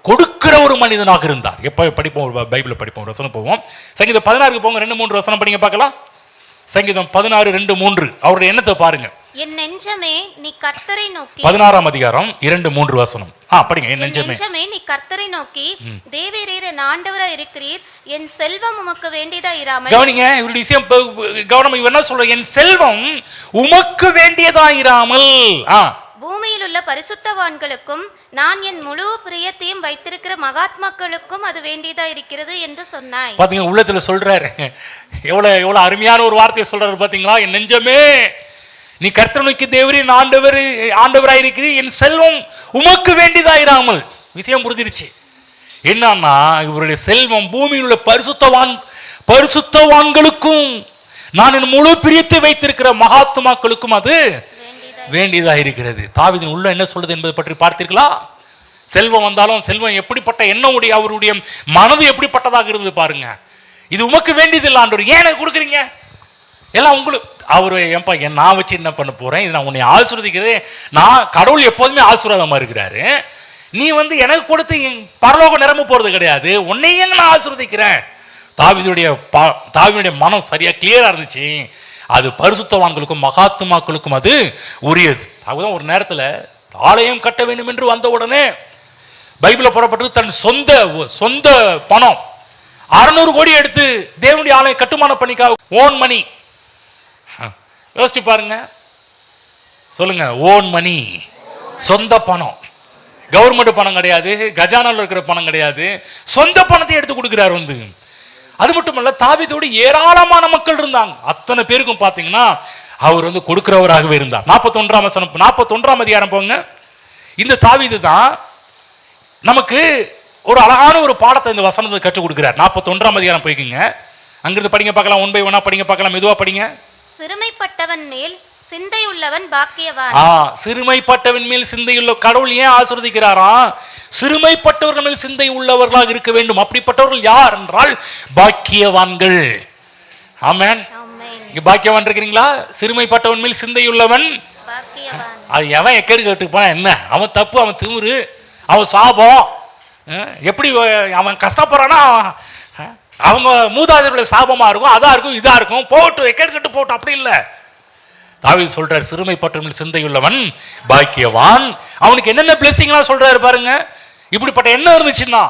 கொடுக்கிற ஒரு மனிதனாக இருந்தார். எப்ப படிப்போம், பைபிளை படிப்போம், வசனம் போவோம். சங்கீதம் 16 போங்க, 2-3 வசனம் படிங்க பார்க்கலாம். சங்கீதம் 16:2-3 அவருடைய எண்ணத்தை பாருங்க. என் நெஞ்சமே நீ கர்த்தரை நோக்கி, 16ஆம் அதிகாரம் 2-3 வசனம் படிங்க. என் நெஞ்சமே நீ கர்த்தரை நோக்கி, தேவரீர் என் ஆண்டவராய் இருக்கிறீர், என் செல்வம் உமக்கு வேண்டியதா இராமல். கவனிங்க, இவருடைய விஷயம் கவனம். இவர் என்ன சொல்ற, என் செல்வம் உமக்கு வேண்டியதா இராமல் பூமியில் உள்ள பரிசுத்தவான்களுக்கும் நான் என் முழு பிரியத்தையும் வைத்திருக்கிற மகாத்மாக்களுக்கும் அது வேண்டியதா இருக்கிறது என்று சொன்னாய். பாத்தீங்க, உள்ளத்துல சொல்றாரு. எவ்வளவு அருமையான ஒரு வார்த்தையை சொல்றாரு பாத்தீங்களா. என் நெஞ்சமே நீ கர்த்தரை நோக்கி, தேவரீர் ஆண்டவராயிருக்கிறீர், என் செல்வம் உமக்கு வேண்டியதாயிராமல். விஷயம் புரிஞ்சிருச்சு. என்னன்னா, இவருடைய செல்வம் பூமியில் உள்ள பரிசுத்தவான்களுக்கும் நான் என் முழு பிரியத்தை வைத்திருக்கிற மகாத்மாக்களுக்கும் அது வேண்டியதாக இருக்கிறது. தாவீதின் உள்ள என்ன சொல்றது என்பதை பற்றி பார்த்தீர்களா? செல்வம் வந்தாலும் செல்வம் எப்படிப்பட்ட எண்ணம் உடைய, அவருடைய மனது எப்படிப்பட்டதாக இருந்தது பாருங்க. இது உமக்கு வேண்டியதில்லை ஆண்டவர், ஏன் எனக்கு கொடுக்குறீங்க? எல்லாம் உங்களுக்கு. அவர் ஏன்பா நான் வச்சு என்ன பண்ண போறேன்? இது நான் உன்னை ஆசீர்வதிக்கிறேன். நான் கடவுள் எப்போதுமே ஆசீர்வாதமா இருக்கிறாரு. நீ எனக்கு கொடுத்து பரலோகம் நிரம்ப போறது கிடையாது, உன்னையே நான் ஆசீர்வதிக்கிறேன். தாவீதுடைய மனம் சரியா கிளியரா இருந்துச்சு. அது பரிசுத்தவான்களுக்கும் மகாத்மாக்களுக்கும் அது உரியது. அதுதான் ஒரு நேரத்தில் ஆலயம் கட்ட வேண்டும் என்று வந்த உடனே பைபிளில் புறப்பட்டு தன் சொந்த பணம் 600 கோடி எடுத்து தேவனுடைய ஆலயம் கட்டுமான பணிக்காக ஓன் மணி. யோசிச்சு பாருங்க, சொல்லுங்க, ஓன் மணி, சொந்த பணம். கவர்மெண்ட் பணம் கிடையாது, கஜானால இருக்கிற பணம் கிடையாது, சொந்த பணத்தை எடுத்து கொடுக்கிறார். அது மட்டுமல்ல, தாவீதோடு ஏராளமான மக்கள் இருந்தாங்க. அத்தனை பேருக்கும் பார்த்தீங்கன்னா அவர் கொடுக்கிறவராகவே இருந்தார். 41ஆம் அதிகாரம் போங்க. இந்த தாவீது தான் நமக்கு ஒரு அழகான ஒரு பாடத்தை இந்த வசனத்தை கற்றுக் கொடுக்கிறார். 41ஆம் அதிகாரம் போய்க்குங்க, அங்கிருந்து படிங்க பார்க்கலாம். 1 by 1 படிங்க பார்க்கலாம், மெதுவா படிங்க. சிறுமைப்பட்டவன் மேல் சிந்தை உள்ளவன் பாக்கியவான். சிறுமைப்பட்டவன் மேல் சிந்தையுள்ள கடவுள் ஏன் ஆசீர்வதிக்கிறாராம்? சிறுமைப்பட்டவர்கள் மேல் சிந்தை உள்ளவர்களாக இருக்க வேண்டும். அப்படிப்பட்டவர்கள் யார் என்றால் பாக்கியவான்கள். ஆமென். இங்க பாக்கியவான் இருக்கிறீங்களா? சிறுமைப்பட்டவன் மேல் சிந்தையுள்ளவன் பாக்கியவான். அது எவன் எக்கேடு கேட்டு போனா என்ன? அவன் தப்பு, அவன் திமிரு, அவன் சாபம். எப்படி அவன் கஷ்டப்படுறான்னா அவங்க மூதாதையர்களுடைய சாபமா இருக்கும், அதா இருக்கும், இதா இருக்கும், போட்டு எக்கேடு கட்டு போட்டு. அப்படி இல்லை. தாவீது சொல்றார், சிறுமைப்பட்டவன் சிந்தையுள்ளவன் பாக்கியவான். அவனுக்கு என்னென்ன பிளெஸிங்லாம் சொல்றாரு பாருங்க. இப்படிப்பட்ட எண்ணம் இருந்துச்சுன்னா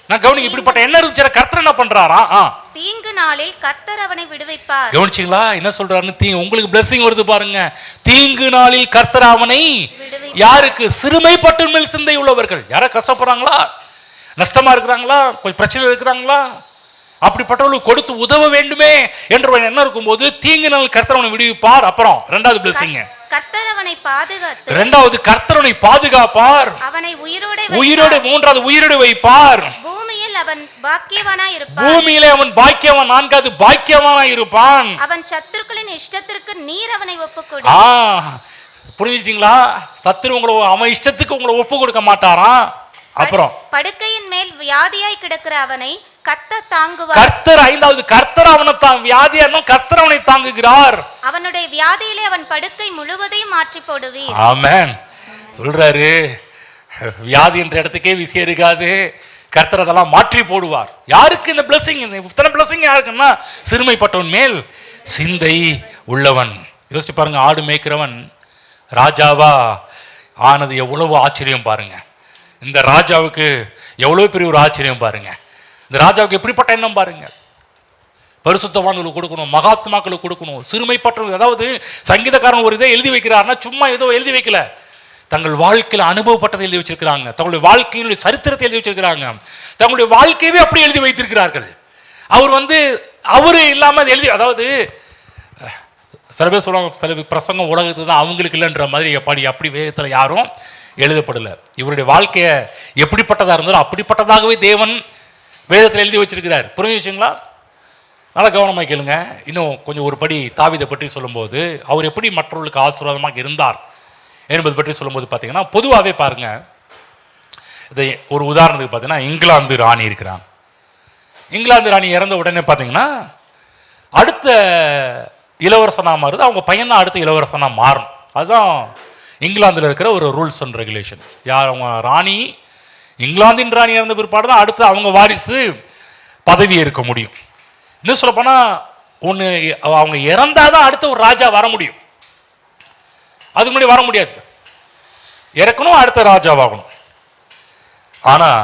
நான் கவனிங்க, இப்படிப்பட்ட எண்ணம் இருந்துச்சு கர்த்தர் என்ன பண்றாரா? தீங்கு நாளில் கர்த்தர் அவனை விடுவிப்பார். கவனிச்சிங்களா என்ன சொல்றாருன்னு? உங்களுக்கு பிளெஸிங் வருது பாருங்க. தீங்கு நாளில் கர்த்தர் அவனை யாருக்கு? சிறுமைப்பட்டவன் மேல் சிந்தை உள்ளவர்கள். யாரா கஷ்டப்படுறாங்களா, நஷ்டமா இருக்கிறாங்களா, கொஞ்சம் பிரச்சனை இருக்கிறாங்களா, அப்படிப்பட்டவர்களுக்கு கொடுத்து உதவ வேண்டுமே என்ற என்ன இருக்கும்போது தீங்கு நாள் கர்த்தர் அவனை விடுவிப்பார். அப்புறம் இரண்டாவது பிளெஸிங், கர்த்தர் அவனை பாதுகாத்து, இரண்டாவது கர்த்தர் அவனை பாதுகாப்பார், அவனை உயிரோடு, மூன்றாவது உயிரோடு வைப்பார். பூமியில் அவன் பாக்கியவானாய் இருப்பான். பூமியிலே அவன் பாக்கியவான். நான்காவது பாக்கியவானாய் இருப்பான். அவன் சத்துருக்களின் இஷ்டத்திற்கு நீர் அவனை ஒப்புக்கொடு. புரிஞ்சுச்சிங்களா? சத்துரு உங்களை அவன் இஷ்டத்துக்கு உங்களை ஒப்பு கொடுக்க மாட்டாராம். அப்புறம் படுக்கையின் மேல் வியாதியாய் கிடக்கிற அவனை கர்த்தர் தாங்குவார். கர்த்தர், ஐந்தாவது கர்த்தர் அவனை வியாதியா கர்த்தர் அவனை தாங்குகிறார். அவனுடைய வியாதியிலே அவன் படுக்கை முழுவதையும் மாற்றி போடுவீர். ஆமென். சொல்றாரு, வியாதி என்ற இடத்துக்கே விஷயம் இருக்காது, கர்த்தர் அதெல்லாம் மாற்றி போடுவார். யாருக்கு இந்த பிளஸிங்? இத்தனை பிளஸிங் யாருக்குன்னா சிறுமைப்பட்டவன் மேல் சிந்தை உள்ளவன். யோசிச்சு பாருங்க, ஆடு மேய்க்கிறவன் ராஜாவா ஆனது எவ்வளவு ஆச்சரியம் பாருங்க. இந்த ராஜாவுக்கு எவ்வளவு பெரிய ஒரு ஆச்சரியம் பாருங்க. இந்த ராஜாவுக்கு எப்படிப்பட்ட எண்ணம் பாருங்க. பரிசுத்தவான்களுக்கு கொடுக்கணும், மகாத்மாக்களுக்கு கொடுக்கணும், சிறுமைப்பட்டவர்கள். அதாவது சங்கீதக்காரன் ஒரு இதை எழுதி வைக்கிறார்னா சும்மா ஏதோ எழுதி வைக்கல, தங்கள் வாழ்க்கையில் அனுபவப்பட்டதை எழுதி வச்சிருக்கிறாங்க, தங்களுடைய வாழ்க்கையினுடைய சரித்திரத்தை எழுதி வச்சிருக்கிறாங்க, தங்களுடைய வாழ்க்கையவே அப்படி எழுதி வைத்திருக்கிறார்கள். அவரு இல்லாம எழுதி, அதாவது சில பேர் சொல்லுவாங்க, சில பிரசங்கம் உலகத்துக்கு தான் அவங்களுக்கு இல்லைன்ற மாதிரி அப்படி வேதத்தில் யாரும் எழுதப்படலை. இவருடைய வாழ்க்கையை எப்படிப்பட்டதாக இருந்தாலும் அப்படிப்பட்டதாகவே தேவன் வேதத்தில் எழுதி வச்சிருக்கிறார். புரிஞ்சுங்களா? நல்லா கவனமாக கேளுங்க. இன்னும் கொஞ்சம் ஒரு படி தாவீதை பற்றி சொல்லும்போது அவர் எப்படி மற்றவர்களுக்கு ஆசீர்வாதமாக இருந்தார் என்பது பற்றி சொல்லும்போது பார்த்தீங்கன்னா, பொதுவாகவே பாருங்க, இதை ஒரு உதாரணத்துக்கு பார்த்தீங்கன்னா, இங்கிலாந்து ராணி இருக்கிறாங்க. இங்கிலாந்து ராணி இறந்த உடனே பார்த்தீங்கன்னா அடுத்த இளவரசனாக மாறுது, அவங்க பையன் தான் அடுத்த இளவரசனாக மாறும். அதுதான் இங்கிலாந்தில் இருக்கிற ஒரு ரூல்ஸ் அண்ட் ரெகுலேஷன். யார் அவங்க ராணி, இங்கிலாந்தின் ராணி இறந்த பிற்பாடு தான் அடுத்து அவங்க வாரிசு பதவி இருக்க முடியும். இன்னும் சொல்லப்போனால் ஒன்று, அவங்க இறந்தாதான் அடுத்த ஒரு ராஜா வர முடியும். அதுக்கு முன்னாடி வர முடியாது, இறக்கணும், அடுத்த ராஜாவாகணும். ஆனால்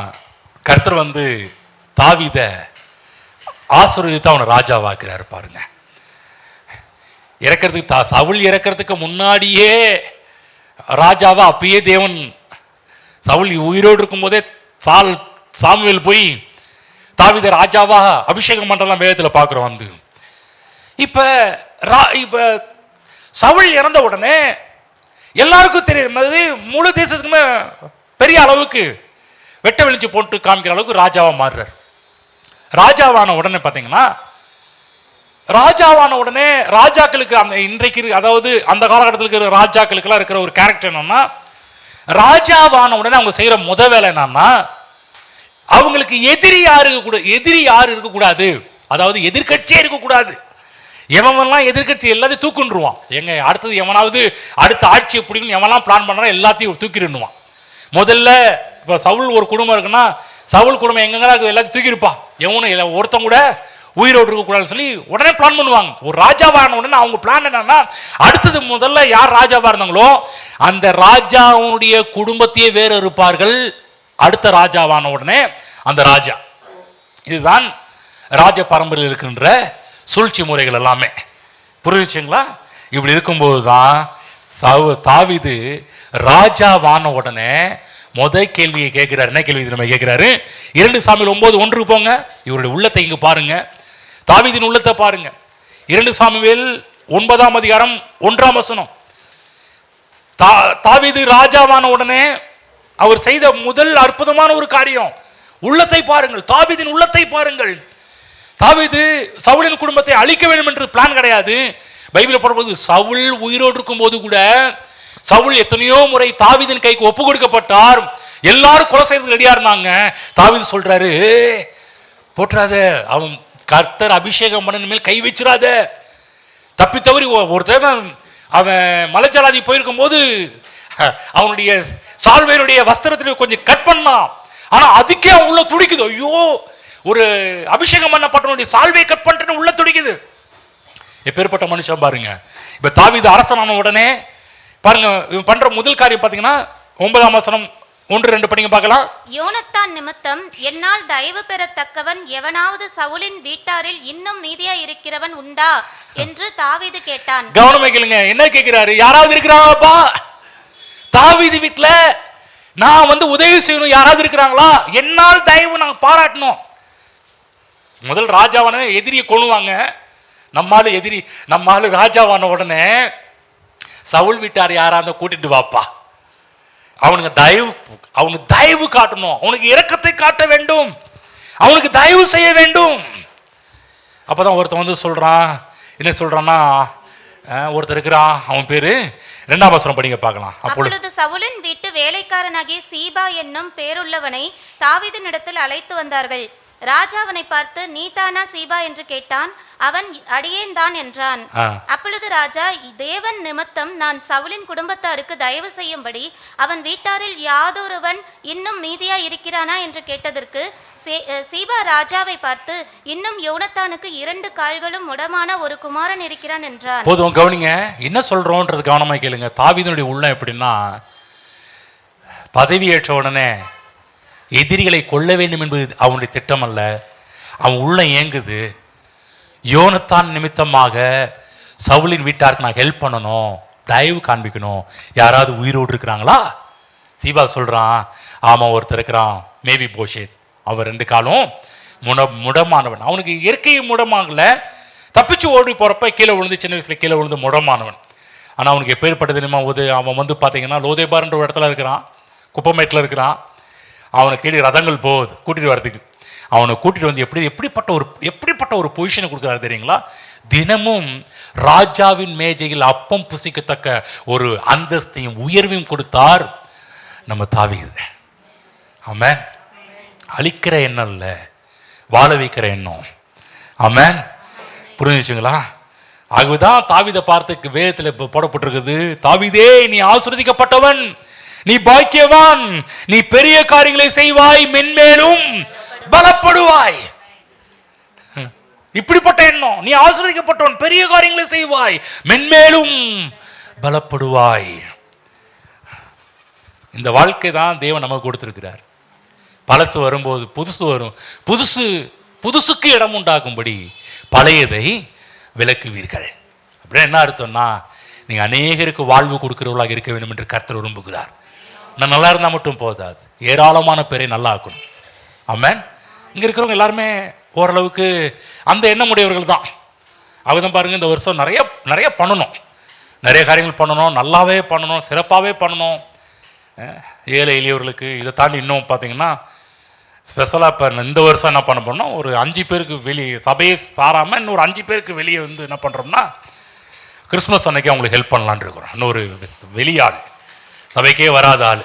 கர்த்தர் தாவீதை ஆசீர்வதித்து அவனை ராஜாவாக்குறாரு பாருங்க. இறக்கிறதுக்கு சவுல் இறக்கிறதுக்கு முன்னாடியே ராஜாவா அப்பயே தேவன், சவுல் உயிரோடு இருக்கும் போதே சாமுவேல் போய் தாவீதை ராஜாவா அபிஷேகம் பண்றலாம் வேதத்தில் பார்க்குறோம். இப்ப சவுல் இறந்த உடனே எல்லாருக்கும் தெரியும், முழு தேசத்துக்குமே பெரிய அளவுக்கு வெட்ட வெளிச்சு போட்டு காமிக்கிற அளவுக்கு ராஜாவா மாறுறார். ராஜாவான உடனே பார்த்தீங்கன்னா, ராஜாவான உடனே ராஜாக்களுக்கு அந்த இன்றைக்கு, அதாவது அந்த காலகட்டத்தில் இருக்கிற ராஜாக்களுக்கெல்லாம் இருக்கிற ஒரு கேரக்டர் என்னன்னா, ராஜாவான உடனே அவங்க செய்யற முத வேலை என்னன்னா, அவங்களுக்கு எதிரி யாரு இருக்கக்கூடாது, அதாவது எதிர்கட்சியே இருக்கக்கூடாது. எவன்லாம் எதிர்கட்சி எல்லாத்தையும் தூக்குன்றுவான். எங்க அடுத்தது எவனாவது அடுத்த ஆட்சியை பிடிக்கணும் எவனெல்லாம் பிளான் பண்றான் எல்லாத்தையும் தூக்கிடுவான். முதல்ல இப்போ சவுல் ஒரு குடும்பம் இருக்குன்னா, சவுல் குடும்பம் எங்கெல்லாம் எல்லாத்தையும் தூக்கியிருப்பா, எவனும் ஒருத்தன் கூட உயிரோடு இருக்கக்கூடாதுன்னு சொல்லி உடனே பிளான் பண்ணுவாங்க. ஒரு ராஜாவான உடனே அவங்க பிளான் என்னன்னா, அடுத்தது முதல்ல யார் ராஜாவா இருந்தாங்களோ அந்த ராஜாவுடைய குடும்பத்தையே வேறு இருப்பார்கள். அடுத்த ராஜாவான உடனே அந்த ராஜா. இதுதான் ராஜ பரம்பரையில் இருக்கின்ற சூழ்ச்சி முறைகள் எல்லாமே. புரிஞ்சுங்களா? இப்படி இருக்கும்போது தான் தாவீது ராஜாவான உடனே முதல் கேள்வியை கேட்கிறார். என்ன கேள்வி நம்ம கேட்கிறாரு? 2 சாமுவேல் 9:1 போங்க. இவருடைய உள்ளத்தை இங்கு பாருங்க, தாவீதின் உள்ளத்தை பாருங்க. 2 சாமுவேல் 9ஆம் அதிகாரம் 1ஆம் வசனம். தாவீது ராஜாவான உடனே அவர் செய்த முதல் அற்புதமான ஒரு காரியம், உள்ளத்தை பாருங்கள், தாவீதின் உள்ளத்தை பாருங்கள். தாவீது சவுலின் குடும்பத்தை அழிக்க வேண்டும் என்று பிளான் கிடையாது, பைபிளை போடும்போது சவுல் உயிரோடு இருக்கும் போது கூட சவுல் எத்தனையோ முறை தாவீதின் கைக்கு ஒப்பு கொடுக்கப்பட்டார். எல்லாரும் கொலை செய்யறதுக்கு ரெடியா இருந்தாங்க. தாவீது சொல்றாரு, போட்டுறாத, அவன் கர்த்தர் அபிஷேகம் பண்ண மேல் கை வச்சிடாத. தப்பி தவறி ஒருத்தர் அவன் மலைஜலாதி போயிருக்கும் போது அவனுடைய சால்வையினுடைய வஸ்திரத்தில் கொஞ்சம் கட் பண்ணான். ஆனா அதுக்கே அவன் உள்ள துடிக்குது. ஐயோ, ஒரு அபிஷேகம் பண்ணப்பட்டவனுடைய சால்வை கட் பண்ணிட்டு உள்ள துடிக்குது. எப்பேற்பட்ட மனுஷன் பாருங்க. இப்ப தாவீது அரசனான உடனே பாருங்க, இவன் பண்ற முதல் காரியம் பாத்தீங்கன்னா 9ஆம் வசனம் 1-2 படிங்க பார்க்கலாம். யோனத்தான் நிமித்தம் என்னால் தயவு பெறத்தக்கவன் எவனாவது சவுலின் வீட்டாரில் இன்னும் மீதியா இருக்கிறவன் உண்டா என்று தாவீது கேட்டான். கவனமா கேளுங்க, என்ன கேட்கிறாரு? யாராவது இருக்கிறாங்களாப்பா? தாவீது வீட்டுல நான் உதவி செய்யணும், யாராவது இருக்கிறாங்களா? என்னால் தயவு நான் பாராட்டணும். முதல் ராஜாவான எதிரியை கொள்ளுவாங்க. நம்மால ராஜாவான உடனே சவுல் வீட்டார் யாராவது கூட்டிட்டு வாப்பா, அவனுக்கு தயவு காட்டணும், அவனுக்கு இரக்கத்தை காட்ட வேண்டும், அவனுக்கு தயவு செய்ய வேண்டும். அப்பதான் ஒருத்தன் சொல்றான், என்ன சொல்றான்னா, ஒருத்தர் இருக்கிறான், அவன் பேரு 2ஆம் வசனம் படிங்க பார்க்கலாம். அப்பொழுது சவுலின் வீட்டு வேலைக்காரனாகிய சீபா என்னும் பேருள்ளவனை தாவீதினிடத்தில் அழைத்து வந்தார்கள். ராஜா அவனை பார்த்து, நீதானா சீபா என்று கேட்டான். அவன் அடியேன் தான் என்றான். அப்பொழுது ராஜா, தேவன் நிமித்தம் நான் சவுலின் குடும்பத்தாருக்கு தயவு செய்யும்படி அவன் வீட்டாரில் யாதொருவன் இன்னும் மீதியா இருக்கிறானா என்று கேட்டதற்கு சீபா ராஜாவை பார்த்து, இன்னும் யோனத்தானுக்கு 2 கால்களும் முடமான ஒரு குமாரன் இருக்கிறான் என்றான். போதும், கவனிங்க, என்ன சொல்றோன்றது கவனமா கேளுங்க. தாவீதுடைய உள்ளம் எப்படின்னா, பதவி ஏற்ற உடனே எதிரிகளை கொல்ல வேண்டும் என்பது அவனுடைய திட்டம் அல்ல. அவன் உள்ள ஏங்குது, யோனத்தான் நிமித்தமாக சவுலின் வீட்டாருக்கு நான் ஹெல்ப் பண்ணணும், தயவு காண்பிக்கணும், யாராவது உயிரோடு இருக்கிறாங்களா? சீபா சொல்றான், ஆமா ஒருத்தர் இருக்கிறான், மேபி போஷேத், அவன் 2 காலும் முடமானவன். அவனுக்கு இயற்கையை முடமாகல, தப்பிச்சு ஓடி போறப்ப கீழே விழுந்து, சின்ன வயசுல கீழே விழுந்து முடமானவன். ஆனா அவனுக்கு எப்பேற்பட்டது தெரியுமா? அவன் பார்த்தீங்கன்னா லோதேபார்ன்ற ஒரு இடத்துல இருக்கிறான், குப்பமேட்டில் இருக்கிறான். அவனை தேடி ரதங்கள் போகுது கூட்டிட்டு வர்றதுக்கு. அவனை கூட்டிட்டு வந்து எப்படிப்பட்ட ஒரு பொசிஷனை கொடுக்குறாரு தெரியுங்களா? தினமும் ராஜாவின் மேஜையில் அப்பம் புசிக்கத்தக்க ஒரு அந்தஸ்தையும் உயர்வையும் கொடுத்தார் நம்ம தாவீது. ஆமென். அழிக்கிற எண்ணம் இல்லை, வாழ வைக்கிற எண்ணம். ஆமென். புரிஞ்சுச்சுங்களா? ஆகவேதான் தாவீதை பார்த்து வேதத்தில் போடப்பட்டிருக்குது, தாவீதே நீ ஆசீர்வதிக்கப்பட்டவன், நீ பாக்கியவான், நீ பெரிய காரியங்களை செய்வாய், மென்மேலும் பலப்படுவாய். இப்படிப்பட்ட எண்ணம், நீ ஆசீர்வதிக்கப்பட்டவன், பெரிய காரியங்களை செய்வாய், மென்மேலும் பலப்படுவாய். இந்த வாழ்க்கை தான் தேவன் நமக்கு கொடுத்திருக்கிறார். பழசு வரும்போது புதுசு வரும், புதுசுக்கு இடம் உண்டாக்கும்படி பழையதை விலக்குவீர்கள். அப்படின்னா என்ன அர்த்தம்னா, நீங்க அநேகருக்கு வாழ்வு கொடுக்கிறவர்களாக இருக்க வேண்டும் என்று கர்த்தர் விரும்புகிறார். நான் நல்லா இருந்தால் மட்டும் போதாது, ஏராளமான பேரை நல்லா ஆக்கணும். ஆமென். இங்கே இருக்கிறவங்க எல்லாருமே ஓரளவுக்கு அந்த எண்ணமுடையவர்கள் தான். அவதான் பாருங்க, இந்த வருஷம் நிறைய பண்ணணும், நிறைய காரியங்கள் பண்ணணும், நல்லாவே பண்ணணும், சிறப்பாகவே பண்ணணும். ஏழை எளியவர்களுக்கு இதை தாண்டி இன்னும் பார்த்தீங்கன்னா ஸ்பெஷலாக இப்போ இந்த வருஷம் என்ன பண்ண போனோம், ஒரு 5 பேருக்கு வெளியே, சபையை சாராமல் இன்னொரு 5 பேருக்கு வெளியே என்ன பண்ணுறோம்னா, கிறிஸ்மஸ் அன்னைக்கு அவங்களுக்கு ஹெல்ப் பண்ணலான் இருக்கிறோம். இன்னொரு வெளியாள், சபைக்கே வராத ஆள்,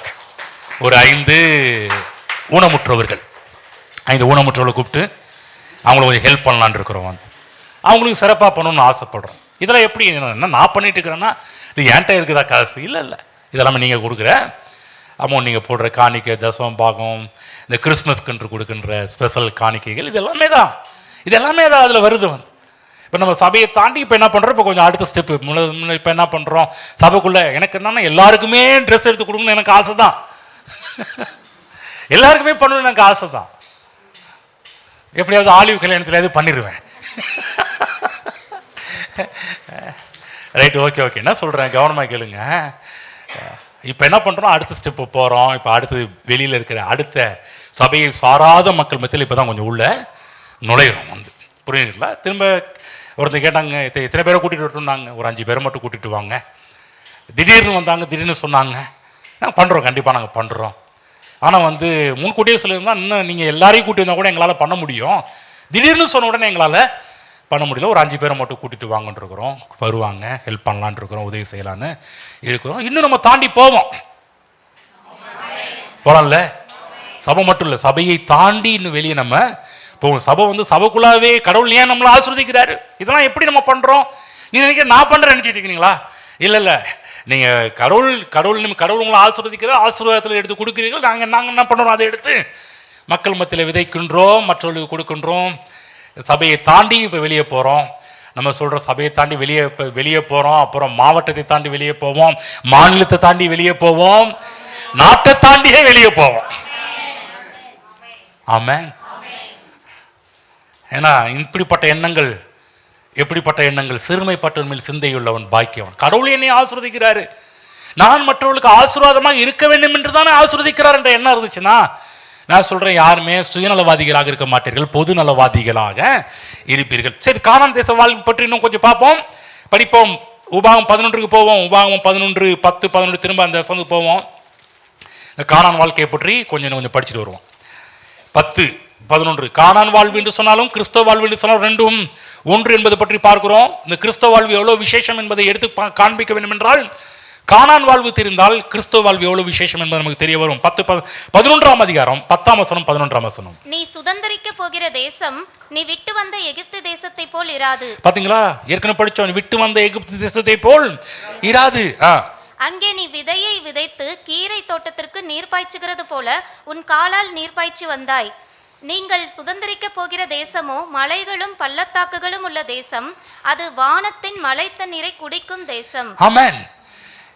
ஒரு 5 ஊனமுற்றவர்கள், 5 ஊனமுற்றவர்களை கூப்பிட்டு அவங்களுக்கு கொஞ்சம் ஹெல்ப் பண்ணலான் இருக்கிறோம். அவங்களுக்கு சிறப்பாக பண்ணணும்னு ஆசைப்படுறோம். இதெல்லாம் எப்படி என்ன நான் பண்ணிட்டு இருக்கிறேன்னா, இது என்கிட்ட இருக்குதா காசு? இல்லை, இதெல்லாமே நீங்கள் கொடுக்குற அமௌண்ட், நீங்கள் போடுற காணிக்கை, தசமம் பாகம், இந்த கிறிஸ்மஸ்க்கு கொடுக்கின்ற ஸ்பெஷல் காணிக்கைகள், இதெல்லாமே தான் அதில் வருது. இப்போ நம்ம சபையை தாண்டி இப்போ என்ன பண்ணுறோம், இப்போ கொஞ்சம் அடுத்த ஸ்டெப்பு. இப்போ என்ன பண்ணுறோம், சபைக்குள்ளே எனக்கு என்னன்னா எல்லாருக்குமே ட்ரெஸ் எடுத்து கொடுக்கணும்னு எனக்கு ஆசை தான், எல்லாருக்குமே பண்ணணும்னு எனக்கு ஆசை தான். எப்படியாவது ஆலிவ் கல்யாணத்தில் பண்ணிடுவேன். ரைட், ஓகே, என்ன சொல்கிறேன் கவனமாக கேளுங்க. இப்போ என்ன பண்ணுறோம், அடுத்த ஸ்டெப்பு போகிறோம். இப்போ அடுத்து வெளியில் இருக்கிற அடுத்த சபையை சாராத மக்கள் மத்தியில் இப்போ தான் கொஞ்சம் உள்ள நுழையிறோம். புரியுதுங்களா? திரும்ப ஒருத்தர் கேட்டாங்க, எத்தனை பேரை கூட்டிகிட்டு வரட்டும்னாங்க. ஒரு 5 பேரை மட்டும் கூட்டிகிட்டு வாங்க. திடீர்னு வந்தாங்க, திடீர்னு சொன்னாங்க. நாங்கள் பண்ணுறோம், கண்டிப்பாக நாங்கள் பண்ணுறோம். ஆனால் முன்கூட்டியே சொல்லியிருந்தா இன்னும் நீங்கள் எல்லாரையும் கூட்டி வந்தால் கூட எங்களால் பண்ண முடியும். திடீர்னு சொன்ன உடனே எங்களால் பண்ண முடியல, ஒரு 5 பேரை மட்டும் கூட்டிகிட்டு வாங்கன்னு இருக்கிறோம், வருவாங்க, ஹெல்ப் பண்ணலான் இருக்கிறோம், உதவி செய்யலான்னு இருக்கிறோம். இன்னும் நம்ம தாண்டி போவோம், போகலாம்ல. சபை மட்டும் இல்லை, சபையை தாண்டி இன்னும் வெளியே நம்ம போவோம். சபை வந்து சபைக்குள்ளாவே கடவுள் ஏன் நம்மளை ஆசீர்வதிக்கிறாரு? இதெல்லாம் எப்படி நம்ம பண்ணுறோம்? நீ நினைக்கிற நான் பண்ணுறேன் நினச்சிட்டு இருக்கீங்களா? இல்லை, நீங்கள் கடவுள் உங்களை ஆசீர்வதிக்கிறார், ஆசீர்வாதத்தில் எடுத்து கொடுக்குறீர்கள். நாங்கள் என்ன பண்ணுறோம்? அதை எடுத்து மக்கள் மத்தியில் விதைக்கின்றோம், மற்றவர்களுக்கு கொடுக்கின்றோம். சபையை தாண்டி இப்போ வெளியே போகிறோம். நம்ம சொல்கிற சபையை தாண்டி வெளியே போகிறோம், அப்புறம் மாவட்டத்தை தாண்டி வெளியே போவோம், மாநிலத்தை தாண்டி வெளியே போவோம், நாட்டை தாண்டியே வெளியே போவோம். ஆமென். ஏன்னா இப்படிப்பட்ட எண்ணங்கள், எப்படிப்பட்ட எண்ணங்கள்? சிறுமைப்பட்டவன் மேல் சிந்தையுள்ளவன் பாக்கியவன். கடவுள் என்னை ஆசீர்வதிக்கிறாரு, நான் மற்றவர்களுக்கு ஆசீர்வாதமாக இருக்க வேண்டும் என்று தானே ஆசீர்வதிக்கிறார் என்ற எண்ணம் இருந்துச்சுன்னா, நான் சொல்றேன், யாருமே சுயநலவாதிகளாக இருக்க மாட்டீர்கள், பொது நலவாதிகளாக இருப்பீர்கள். சரி, கானான் தேச வாழ்க்கை பற்றி இன்னும் கொஞ்சம் பார்ப்போம், படிப்போம். உபாகம் 11க்கு போவோம். உபாகம் 11, 10, 11 திரும்ப அந்த சொந்த போவோம். இந்த கானான் வாழ்க்கையை பற்றி கொஞ்சம் படிச்சுட்டு வருவோம். 10, 11 கானான் வாழ்வு என்று சொன்னாலும் கிறிஸ்தவ வாழ்வு என்று சொன்னாலும் ரெண்டும் ஒன்று என்பதை பற்றி பார்க்கிறோம். இந்த கிறிஸ்தவ வாழ்வு எவ்வளவு விசேஷம் என்பதை எடுத்து காண்பிக்க வேண்டும் என்றால், கானான் வாழ்வு தெரிந்தால் கிறிஸ்தவ வாழ்வு எவ்வளவு விசேஷம் என்பது நமக்கு தெரிய வரும். 11ஆம் அதிகாரம் 10ஆம் வசனம் 11ஆம் வசனம். நீ சுதந்தரிக்க போகிற தேசம் நீ விட்டு வந்த எகிப்து தேசத்தை போல் இராது. பாத்தீங்களா? ஏற்கனவே படிச்சோம், விட்டு வந்த எகிப்து தேசத்தை போல் இராது. அங்கே நீ விதையை விதைத்து கீரை தோட்டத்திற்கு நீர் பாய்ச்சுகிறது போல உன் காலால் நீர் பாய்ச்சி வந்தாய். நீங்கள் சுதந்தரிக்க போகிற தேசமோ மலைகளும் பள்ளத்தாக்குகளும் உள்ள தேசம், அது வானத்தின் மலை தண்ணீரை குடிக்கும் தேசம். ஆமென்.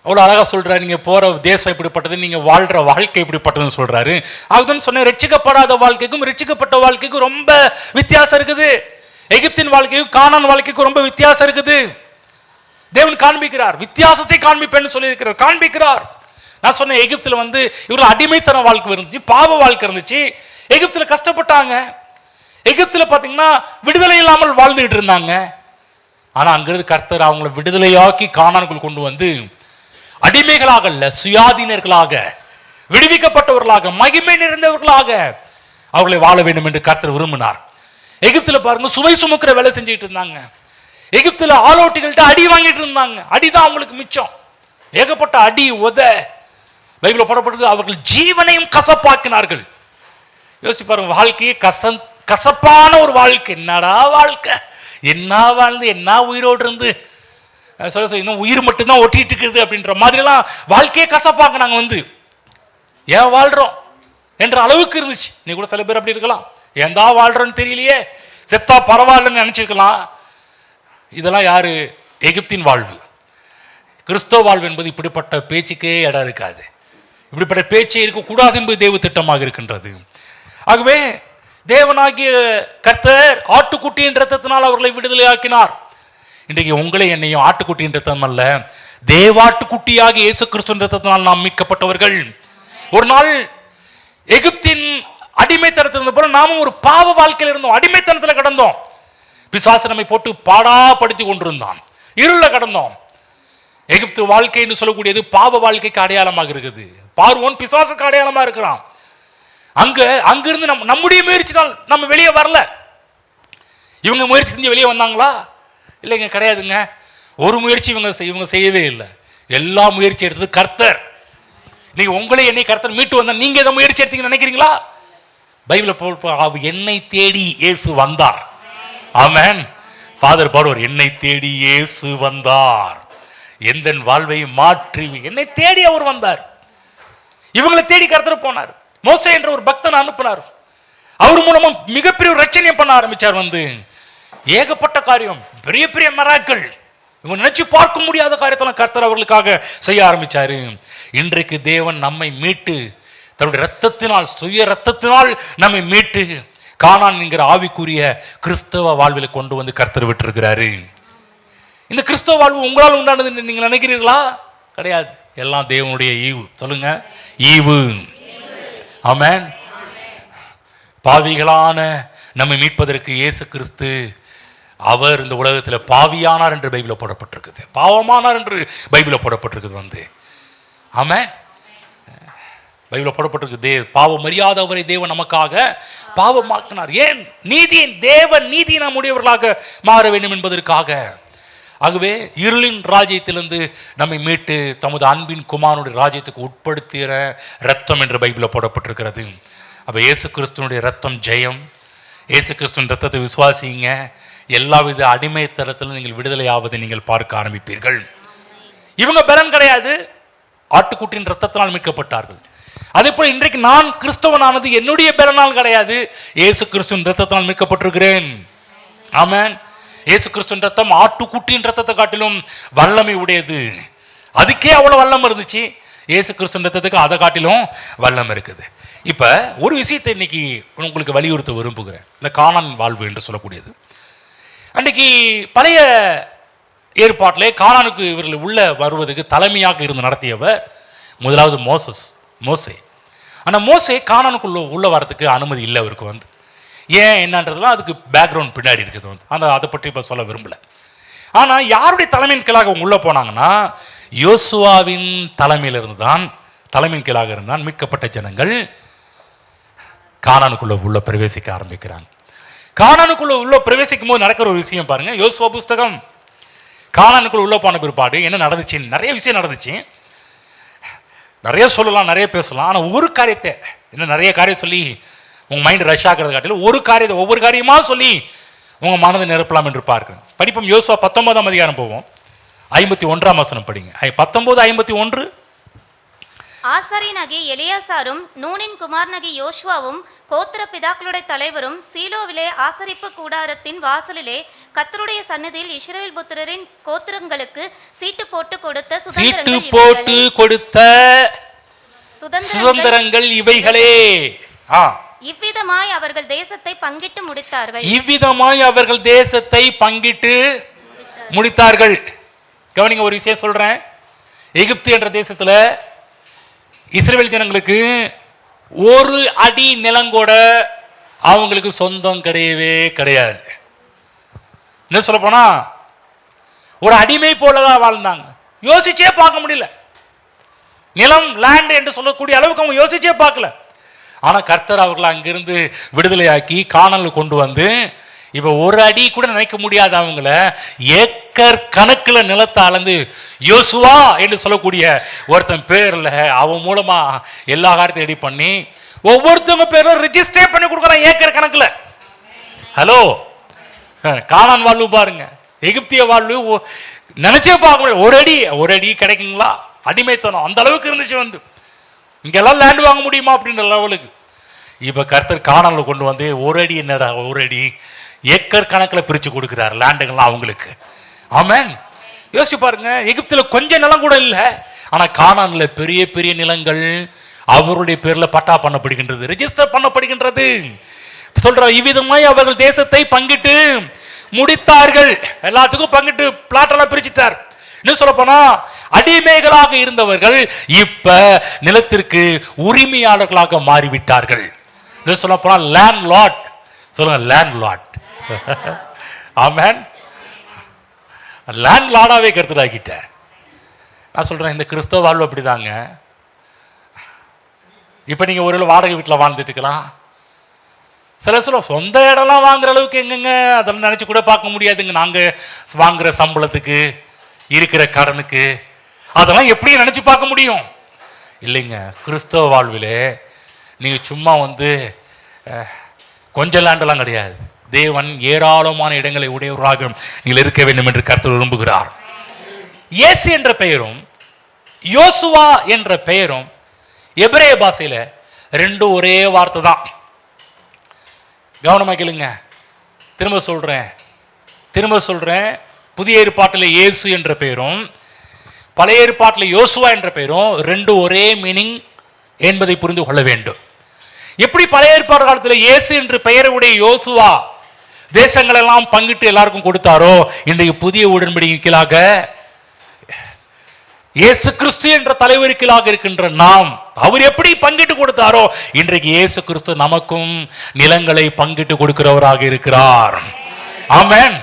அவ்வளோ அழகா சொல்றாரு. நீங்க போற தேசம் இப்படிப்பட்டது, நீங்க வாழ்ற வாழ்க்கை இப்படிப்பட்டதுன்னு சொல்றாரு. அதுதான் சொன்ன, ரட்சிக்கப்படாத வாழ்க்கைக்கும் ரட்சிக்கப்பட்ட வாழ்க்கைக்கும் ரொம்ப வித்தியாசம் இருக்குது. எகிப்தின் வாழ்க்கைக்கும் கானான் வாழ்க்கைக்கும் ரொம்ப வித்தியாசம் இருக்குது. தேவன் காண்பிக்கிறார், வித்தியாசத்தை காண்பிப்பேன்னு சொல்லி இருக்கிறார், காண்பிக்கிறார். நான் சொன்னேன், எகிப்துல வந்து இவர்கள் அடிமைத்தன வாழ்க்கை இருந்துச்சு, பாவ வாழ்க்கை இருந்துச்சு. எகிப்துல கஷ்டப்பட்டாங்க. எகிப்துல பாத்தீங்கன்னா விடுதலை இல்லாமல் வாழ்ந்துகிட்டு இருந்தாங்க. ஆனா அங்கிருந்து கர்த்தர் அவங்களை விடுதலையாக்கி கானானுக்குள் கொண்டு வந்து அடிமைகளாக அல்ல, சுயாதீனர்களாக, விடுவிக்கப்பட்டவர்களாக, மகிமை நிறைந்தவர்களாக அவர்களை வாழ வேண்டும் என்று கர்த்தர் விரும்பினார். எகிப்துல பாருங்க, சுமை சுமக்கிற வேலை செஞ்சுட்டு இருந்தாங்க. எகிப்துல ஆலோட்டிகள்கிட்ட அடி வாங்கிட்டு இருந்தாங்க. அடிதான் அவங்களுக்கு மிச்சம், ஏகப்பட்ட அடி உத. பைபிள்ல போடப்பட்டது, அவர்கள் ஜீவனையும் கசப்பாக்கினார்கள். யோசிச்சு பாருங்க, வாழ்க்கையே கசப்பான ஒரு வாழ்க்கை. என்னடா வாழ்க்கை, என்ன வாழ்ந்து என்ன உயிரோடு இருந்து இன்னும் உயிர் மட்டும்தான் ஒட்டிட்டு இருக்குது அப்படின்ற மாதிரிலாம் வாழ்க்கையே கசப்பாங்க. நாங்கள் வந்து ஏன் வாழ்றோம் என்ற அளவுக்கு இருந்துச்சு. நீ கூட சில பேர் அப்படி இருக்கலாம், ஏந்தா வாழ்றோன்னு தெரியலையே, செத்தா பரவாயில்லன்னு நினைச்சிருக்கலாம். இதெல்லாம் யாரு? எகிப்தின் வாழ்வு. கிறிஸ்தவ வாழ்வு என்பது இப்படிப்பட்ட பேச்சுக்கே இடம் இருக்காது. இப்படிப்பட்ட பேச்சே இருக்கக்கூடாது என்பது தேவ திட்டமாக இருக்கின்றது. ஆகவே தேவனாகிய கர்த்தர் ஆட்டுக்குட்டியின் இரத்தத்தினால் அவர்களை விடுதலையாக்கினார். இன்றைக்கு உங்களை என்னையும் ஆட்டுக்குட்டியின் இரத்தம் அல்ல, தேவாட்டுக்குட்டியாக இயேசு கிறிஸ்துவின் இரத்தத்தினால் நாம் மீட்கப்பட்டவர்கள். ஒரு நாள் எகிப்தின் அடிமைத்தனத்தில் இருந்த போல நாமும் ஒரு பாவ வாழ்க்கையில் இருந்தோம், அடிமைத்தனத்தில் கடந்தோம். பிசாசு நம்மை போட்டு பாடாப்படுத்தி கொண்டிருந்தான், இருள கடந்தோம். எகிப்து வாழ்க்கை என்று சொல்லக்கூடியது பாவ வாழ்க்கைக்கு அடையாளமாக இருக்குது. பார்வோன் பிசாசுக்கு அடையாளமா இருக்கிறான். அங்கிருந்து நம்முடைய முயற்சி தான் நம்ம வெளியே வரல. இவங்க முயற்சி செஞ்சு வெளியே வந்தாங்களா? இல்லைங்க, கிடையாதுங்க. ஒரு முயற்சி இவங்க செய்யவே இல்லை. எல்லா முயற்சி எடுத்தது கர்த்தர். நீங்க உங்களை என்னை கர்த்தர் மீட்டு வந்தா, நீங்க எதை முயற்சி எடுத்தீங்கன்னு நினைக்கிறீங்களா? பைபிள் என்னை தேடி இயேசு வந்தார். ஆமென். ஃபாதர் பாடுவார், என்னை தேடி இயேசு வந்தார், எந்த வாழ்வை மாற்றி. என்னை தேடி அவர் வந்தார். இவங்களை தேடி கர்த்தர் போனார். மோசே என்ற ஒரு பக்தனை அனுப்பினார். அவர் மூலமா மிகப்பெரிய ஒரு ரட்சணை பண்ண ஆரம்பிச்சார். வந்து ஏகப்பட்ட காரியம், பெரிய பெரிய மிராக்கிள், இவங்க நினைச்சு பார்க்க முடியாத காரியத்தெல்லாம் கர்த்தர் அவர்களுக்காக செய்ய ஆரம்பிச்சாரு. இன்றைக்கு தேவன் நம்மை மீட்டு தன்னுடைய ரத்தத்தினால், சுய ரத்தத்தினால் நம்மை மீட்டு கானான் என்கிற ஆவிக்குரிய கிறிஸ்தவ வாழ்வில் கொண்டு வந்து கர்த்தர் விட்டிருக்கிறாரு. இந்த கிறிஸ்தவ வாழ்வு உங்களால் உண்டானது நீங்க நினைக்கிறீர்களா? கிடையாது. எல்லாம் தேவனுடைய ஈவு. சொல்லுங்க, ஈவு. ஆமென். பாவிகளான நம்மை மீட்பதற்கு இயேசு கிறிஸ்து அவர் இந்த உலகத்தில் பாவியானார் என்று பைபிளில் போடப்பட்டிருக்குது, பாவமானார் என்று பைபிளில் போடப்பட்டிருக்குது. வந்து ஆமென். பைபிளில் போடப்பட்டிருக்கு, பாவம் அறியாதவரை தேவன் நமக்காக பாவமாக்கினார். ஏன்? நீதியின் தேவன் நீதி நாம் உடையவர்களாக மாற வேண்டும் என்பதற்காக. ஆகவே இருளின் ராஜ்யத்திலிருந்து நம்மை மீட்டு தமது அன்பின் குமாரனுடைய ராஜ்யத்துக்கு உட்படுத்துகிற ரத்தம் என்று பைபிளில் போடப்பட்டிருக்கிறது. அப்போ இயேசு கிறிஸ்துவனுடைய ரத்தம் ஜெயம். இயேசு கிறிஸ்துவின் ரத்தத்தை விசுவாசிங்க, எல்லாவித அடிமைத்தனத்திலும் நீங்கள் விடுதலை ஆவதை நீங்கள் பார்க்க ஆரம்பிப்பீர்கள். இவங்க பலன் கிடையாது, ஆட்டுக்குட்டியின் ரத்தத்தினால் மீட்கப்பட்டார்கள். அதே போல இன்றைக்கு நான் கிறிஸ்தவனானது என்னுடைய பலனால் கிடையாது, இயேசு கிறிஸ்துவின் ரத்தத்தினால் மீட்கப்பட்டிருக்கிறேன். ஆமென். இயேசு கிறிஸ்துவின் ரத்தம் ஆட்டுக்குட்டியின் ரத்தத்தை காட்டிலும் வல்லமை உடையது. அதுக்கே அவ்வளவு வல்லம் இருந்துச்சு, இயேசு கிறிஸ்துவின் ரத்தத்துக்கு அதை காட்டிலும் வல்லம் இருக்குது. இப்ப ஒரு விஷயத்தை இன்னைக்கு உங்களுக்கு வலியுறுத்த விரும்புகிறேன். இந்த கானான் வாழ்வு என்று சொல்லக்கூடியது, அன்றைக்கு பழைய ஏற்பாட்டிலே கானானுக்கு இவர்கள் உள்ள வருவதற்கு தலைமையாக இருந்து நடத்தியவர் முதலாவது மோசே. ஆனால் மோசே கானானுக்குள்ள உள்ள வரதுக்கு அனுமதி இல்லை அவருக்கு. ஏன் என்னன்றதுலாம் அதுக்கு பேக்ரவுண்ட் பின்னாடி இருக்குது. அதை பற்றி இப்போ சொல்ல விரும்பல. ஆனால் யாருடைய தலைமையின் கீழாக அவங்க உள்ளே போனாங்கன்னா யோசுவாவின் தலைமையின் கீழாக இருந்தான் மீட்கப்பட்ட ஜனங்கள் கானானுக்குள்ள உள்ள பிரவேசிக்க ஆரம்பிக்கிறாங்க. கானானுக்குள்ள உள்ள பிரவேசிக்கும் போது நடக்கிற ஒரு விஷயம் பாருங்க. யோசுவா புஸ்தகம் கானானுக்குள்ள உள்ள போன பிற்பாடு என்ன நடந்துச்சு? நிறைய விஷயம் நடந்துச்சு. நிறைய சொல்லலாம், நிறைய பேசலாம். ஆனால் ஒரு காரியத்தை நிறைய காரியம் சொல்லி உங்கள் மைண்ட் ரஷ் ஆகிறது காட்டிலும் ஒரு காரியத்தை ஒவ்வொரு காரியமாக சொல்லி உங்கள் மனதை நிரப்பலாம் என்று பார்க்கிறேன். படிப்போம். யோசுவா 19ஆம் அதிகாரம் போவோம், 51ஆம் வசனம் படிங்க. 19:51. ஆசாரியனாகிய எலியாசாரும் நூனின் குமாரனாகிய யோசுவாவும் கோத்திர பிதாக்களுடைய தலைவரும் சீலோவிலே ஆசரிப்பு கூடாரத்தின் வாசலிலே கர்த்தருடைய சந்நிதியில் இஸ்ரவேல் புத்திரரின் கோத்திரங்களுக்கு சீட்டு போட்டு கொடுத்த சுதந்திரங்கள் இவைகளே. இவ்விதமாய் அவர்கள் தேசத்தை பங்கிட்டு முடித்தார்கள். கவனிங்க, ஒரு விஷயம் சொல்றேன். எகிப்து என்ற தேசத்துல இஸ்ரவேல் ஜனங்களுக்கு ஒரு அடி நிலங்கூட அவங்களுக்கு சொந்தம் கிடையவே கிடையாது. என்ன சொல்ல போனா ஒரு அடிமை போலதான் வாழ்ந்தாங்க. யோசிச்சே பார்க்க முடியல. நிலம் லேண்ட் என்று சொல்லக்கூடிய அளவுக்கு அவங்க யோசிச்சே பார்க்கல. ஆனா கர்த்தர் அவர்களை அங்கிருந்து விடுதலையாக்கி கானானுக்கு கொண்டு வந்து இப்ப ஒரு அடி கூட நினைக்க முடியாத அவங்கள ஏக்கர் கணக்குல நிலத்தை அளந்து யோசுவா என்று சொல்லக்கூடிய ஒருத்தன் பேர்ல அவன் மூலமா எல்லா காரியத்தையும் ரெடி பண்ணி ஒவ்வொருத்தவங்க பேரும் ரெஜிஸ்டர் பண்ணி கொடுக்குறான் ஏக்கர் கணக்குல. ஹலோ, கானான் வாழ்வு பாருங்க, எகிப்திய வாழ்வு நினைச்சே பார்க்க முடியாது. ஒரு அடி கிடைக்குங்களா? அடிமைத்தனம் அந்த அளவுக்கு இருந்துச்சு. இங்கெல்லாம் லேண்ட் வாங்க முடியுமா அப்படின்ற லெவலுக்கு. இப்ப கர்த்தர் கானான்ல கொண்டு வந்து ஒரு அடி என்னடா, ஒரு அடி ஏக்கர் கணக்கில் பிரிச்சு கொடுக்கிறார் லேண்டுங்கள்லாம் அவங்களுக்கு. ஆமென். யோசிச்சு பாருங்க, எகிப்துல கொஞ்சம் நிலம் கூட இல்லை, ஆனா கானான்ல பெரிய பெரிய நிலங்கள் அவருடைய பேர்ல பட்டா பண்ணப்படுகின்றது, ரெஜிஸ்டர் பண்ணப்படுகின்றது. சொல்ற இவ்விதமாய் அவர்கள் தேசத்தை பங்கிட்டு முடித்தார்கள். எல்லாத்துக்கும் பங்கிட்டு பிளாட் எல்லாம் பிரிச்சுட்டார். இன்னும் சொல்ல போனா அடிமைகளாக இருந்தவர்கள் இப்ப நிலத்திற்கு உரிமையாளர்களாக மாறிவிட்டார்கள். இன்னும் சொல்ல போனா லேண்ட் லாட். சொல்லுங்க, லேண்ட் லாட். ஆமென். லேண்ட் லார்டாவே கருத்துடாக்கிட்டார். நான் சொல்றேன், இந்த கிறிஸ்தவ வாழ்வு அப்படிதாங்க. இப்ப நீங்க ஒரு வாடகை வீட்டில் வாழ்ந்துட்டு இருக்கலாம். சில சொந்த இடம்லாம் வாங்குற அளவுக்கு எங்கங்க, அதெல்லாம் நினைச்சு கூட பார்க்க முடியாதுங்க. நாங்க வாங்குற சம்பளத்துக்கு இருக்கிற கடனுக்கு அதெல்லாம் எப்படி நினைச்சு பார்க்க முடியும்? இல்லைங்க. கிறிஸ்தவ வாழ்விலே நீங்க சும்மா கொஞ்சம் லேண்டெல்லாம் கிடையாது. தேவன் ஏராளமான இடங்களை உடையவராக நீங்கள் இருக்க வேண்டும் என்று கர்த்தர் விரும்புகிறார். இயேசு என்ற பெயரும் யோசுவா என்ற பெயரும் எபிரேய பாஷையில ரெண்டும் ஒரே வார்த்தை தான். கவனமா கேளுங்க. திரும்ப சொல்றேன். புதிய ஏற்பாட்டில் இயேசு என்ற பெயரும் பழைய ஏற்பாட்டில் யோசுவா என்ற பெயரும் ரெண்டும் ஒரே மீனிங் என்பதை புரிந்து கொள்ள வேண்டும். எப்படி பழைய ஏற்பாடு காலத்தில் இயேசு என்று பெயருடைய யோசுவா தேசங்கள் எல்லாம் பங்கிட்டு எல்லாருக்கும் கொடுத்தாரோ, இன்றைக்கு புதிய உடன்படிக்கையாக இயேசு கிறிஸ்து என்ற தலைவருக்கீழாக இருக்கின்ற நாம் அவர் எப்படி பங்கிட்டு கொடுத்தாரோ, இன்றைக்கு இயேசு கிறிஸ்து நமக்கும் நிலங்களை பங்கிட்டு கொடுக்கிறவராக இருக்கிறார். ஆமென்.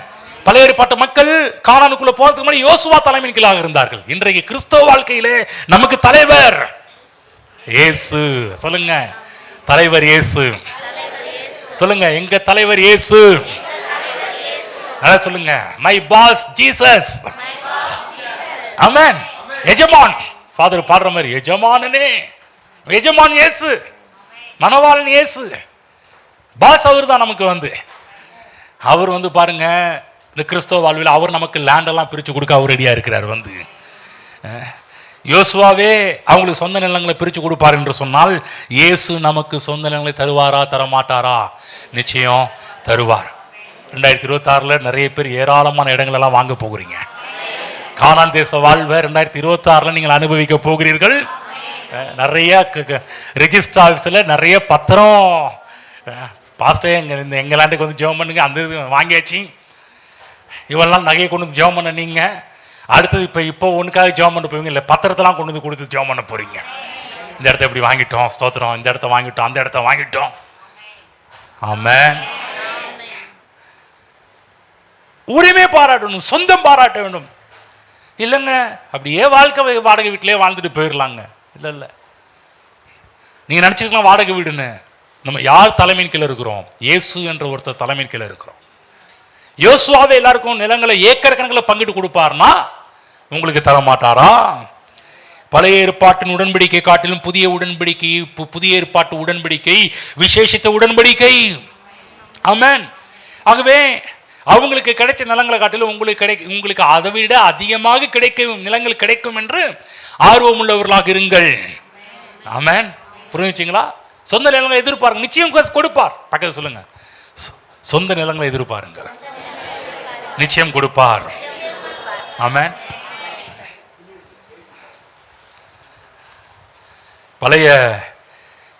பழைய ஏற்பாட்டு மக்கள் கானானுக்குள்ள போறதுக்கு முன்னாடி யோசுவா தலைமையின் கீழாக இருந்தார்கள். இன்றைக்கு கிறிஸ்தவ வாழ்க்கையிலே நமக்கு தலைவர் இயேசு. சொல்லுங்க, தலைவர் இயேசு. சொல்லுங்க, எங்க தலைவர் இயேசு. நல்லா சொல்லுங்க, மை பாஸ் ஜீசஸ். ஆமென். எஜமான், ஃபாதர் பாடுற மாதிரி, எஜமானனே, எஜமான் இயேசு, மனவாளன் இயேசு. பாஸ் அவர் தான் நமக்கு அவர் பாருங்க, இந்த கிறிஸ்தவ வாழ்வில் அவர் நமக்கு லேண்டெல்லாம் பிரித்து கொடுக்க அவர் ரெடியாக இருக்கிறார். யோசுவாவே அவங்களுக்கு சொந்த நிலங்களை பிரித்து கொடுப்பார் என்று சொன்னால், இயேசு நமக்கு சொந்த நிலங்களை தருவாரா தரமாட்டாரா? நிச்சயம் தருவார். 2026 நிறைய பேர் ஏராளமான இடங்களெல்லாம் வாங்க போகிறீங்க. கானான் தேச வாழ்வை 2026 நீங்கள் அனுபவிக்க போகிறீர்கள். நிறைய ரெஜிஸ்டர் ஆஃபீஸில் நிறைய பத்திரம், பாஸ்டே எங்கள் லேண்டுக்கு ஜெபம் பண்ணுங்க, அந்த இது வாங்கியாச்சு, இவெல்லாம் நகையை கொண்டு ஜெபம் பண்ண. நீங்கள் அடுத்தது இப்போ ஒன்றுக்காக ஜெபம் பண்ண போவீங்க, இல்லை பத்திரத்தெல்லாம் கொண்டு கொடுத்து ஜெபம் பண்ண போகிறீங்க. இந்த இடத்த இப்படி வாங்கிட்டோம், ஸ்தோத்திரம், இந்த இடத்த வாங்கிட்டோம், அந்த இடத்த வாங்கிட்டோம். ஆமென். உரிமை பாராட்டணும், சொந்தம் பாராட்ட வேண்டும். இல்லைங்க, அப்படியே வாழ்க்கை வாடகை வீட்டிலே வாழ்ந்துட்டு போயிடலாங்க. இல்லை, நீங்கள் நினச்சிருக்கலாம் வாடகை வீடுன்னு. நம்ம யார் தலைமையின் கீழே இருக்கிறோம்? இயேசு என்ற ஒருத்தர் தலைமையின் கீழே இருக்கிறோம். யோசுவாவே எல்லாருக்கும் நிலங்களை ஏக்கர் கணக்கில் பங்கிட்டு கொடுப்பார்னா உங்களுக்கு தர மாட்டாரா? பழைய ஏற்பாட்டின் உடன்படிக்கை காட்டிலும் புதிய உடன்படிக்கை, புதிய ஏற்பாட்டு உடன்படிக்கை விசேஷித்த உடன்படிக்கை. ஆமென். ஆகவே அவங்களுக்கு கிடைச்ச நிலங்களை காட்டிலும் உங்களுக்கு அதை விட அதிகமாக கிடைக்கும் நிலங்கள் கிடைக்கும் என்று ஆர்வம் உள்ளவர்களாக இருங்கள். ஆமென். புரிஞ்சுங்களா? சொந்த நிலங்களை எதிர்பாருங்க, நிச்சயம் கொடுப்பார். பக்கத்தில் சொல்லுங்க, சொந்த நிலங்களை எதிர்பாருங்க, நிச்சயம் கொடுப்பார். ஆமென். பழைய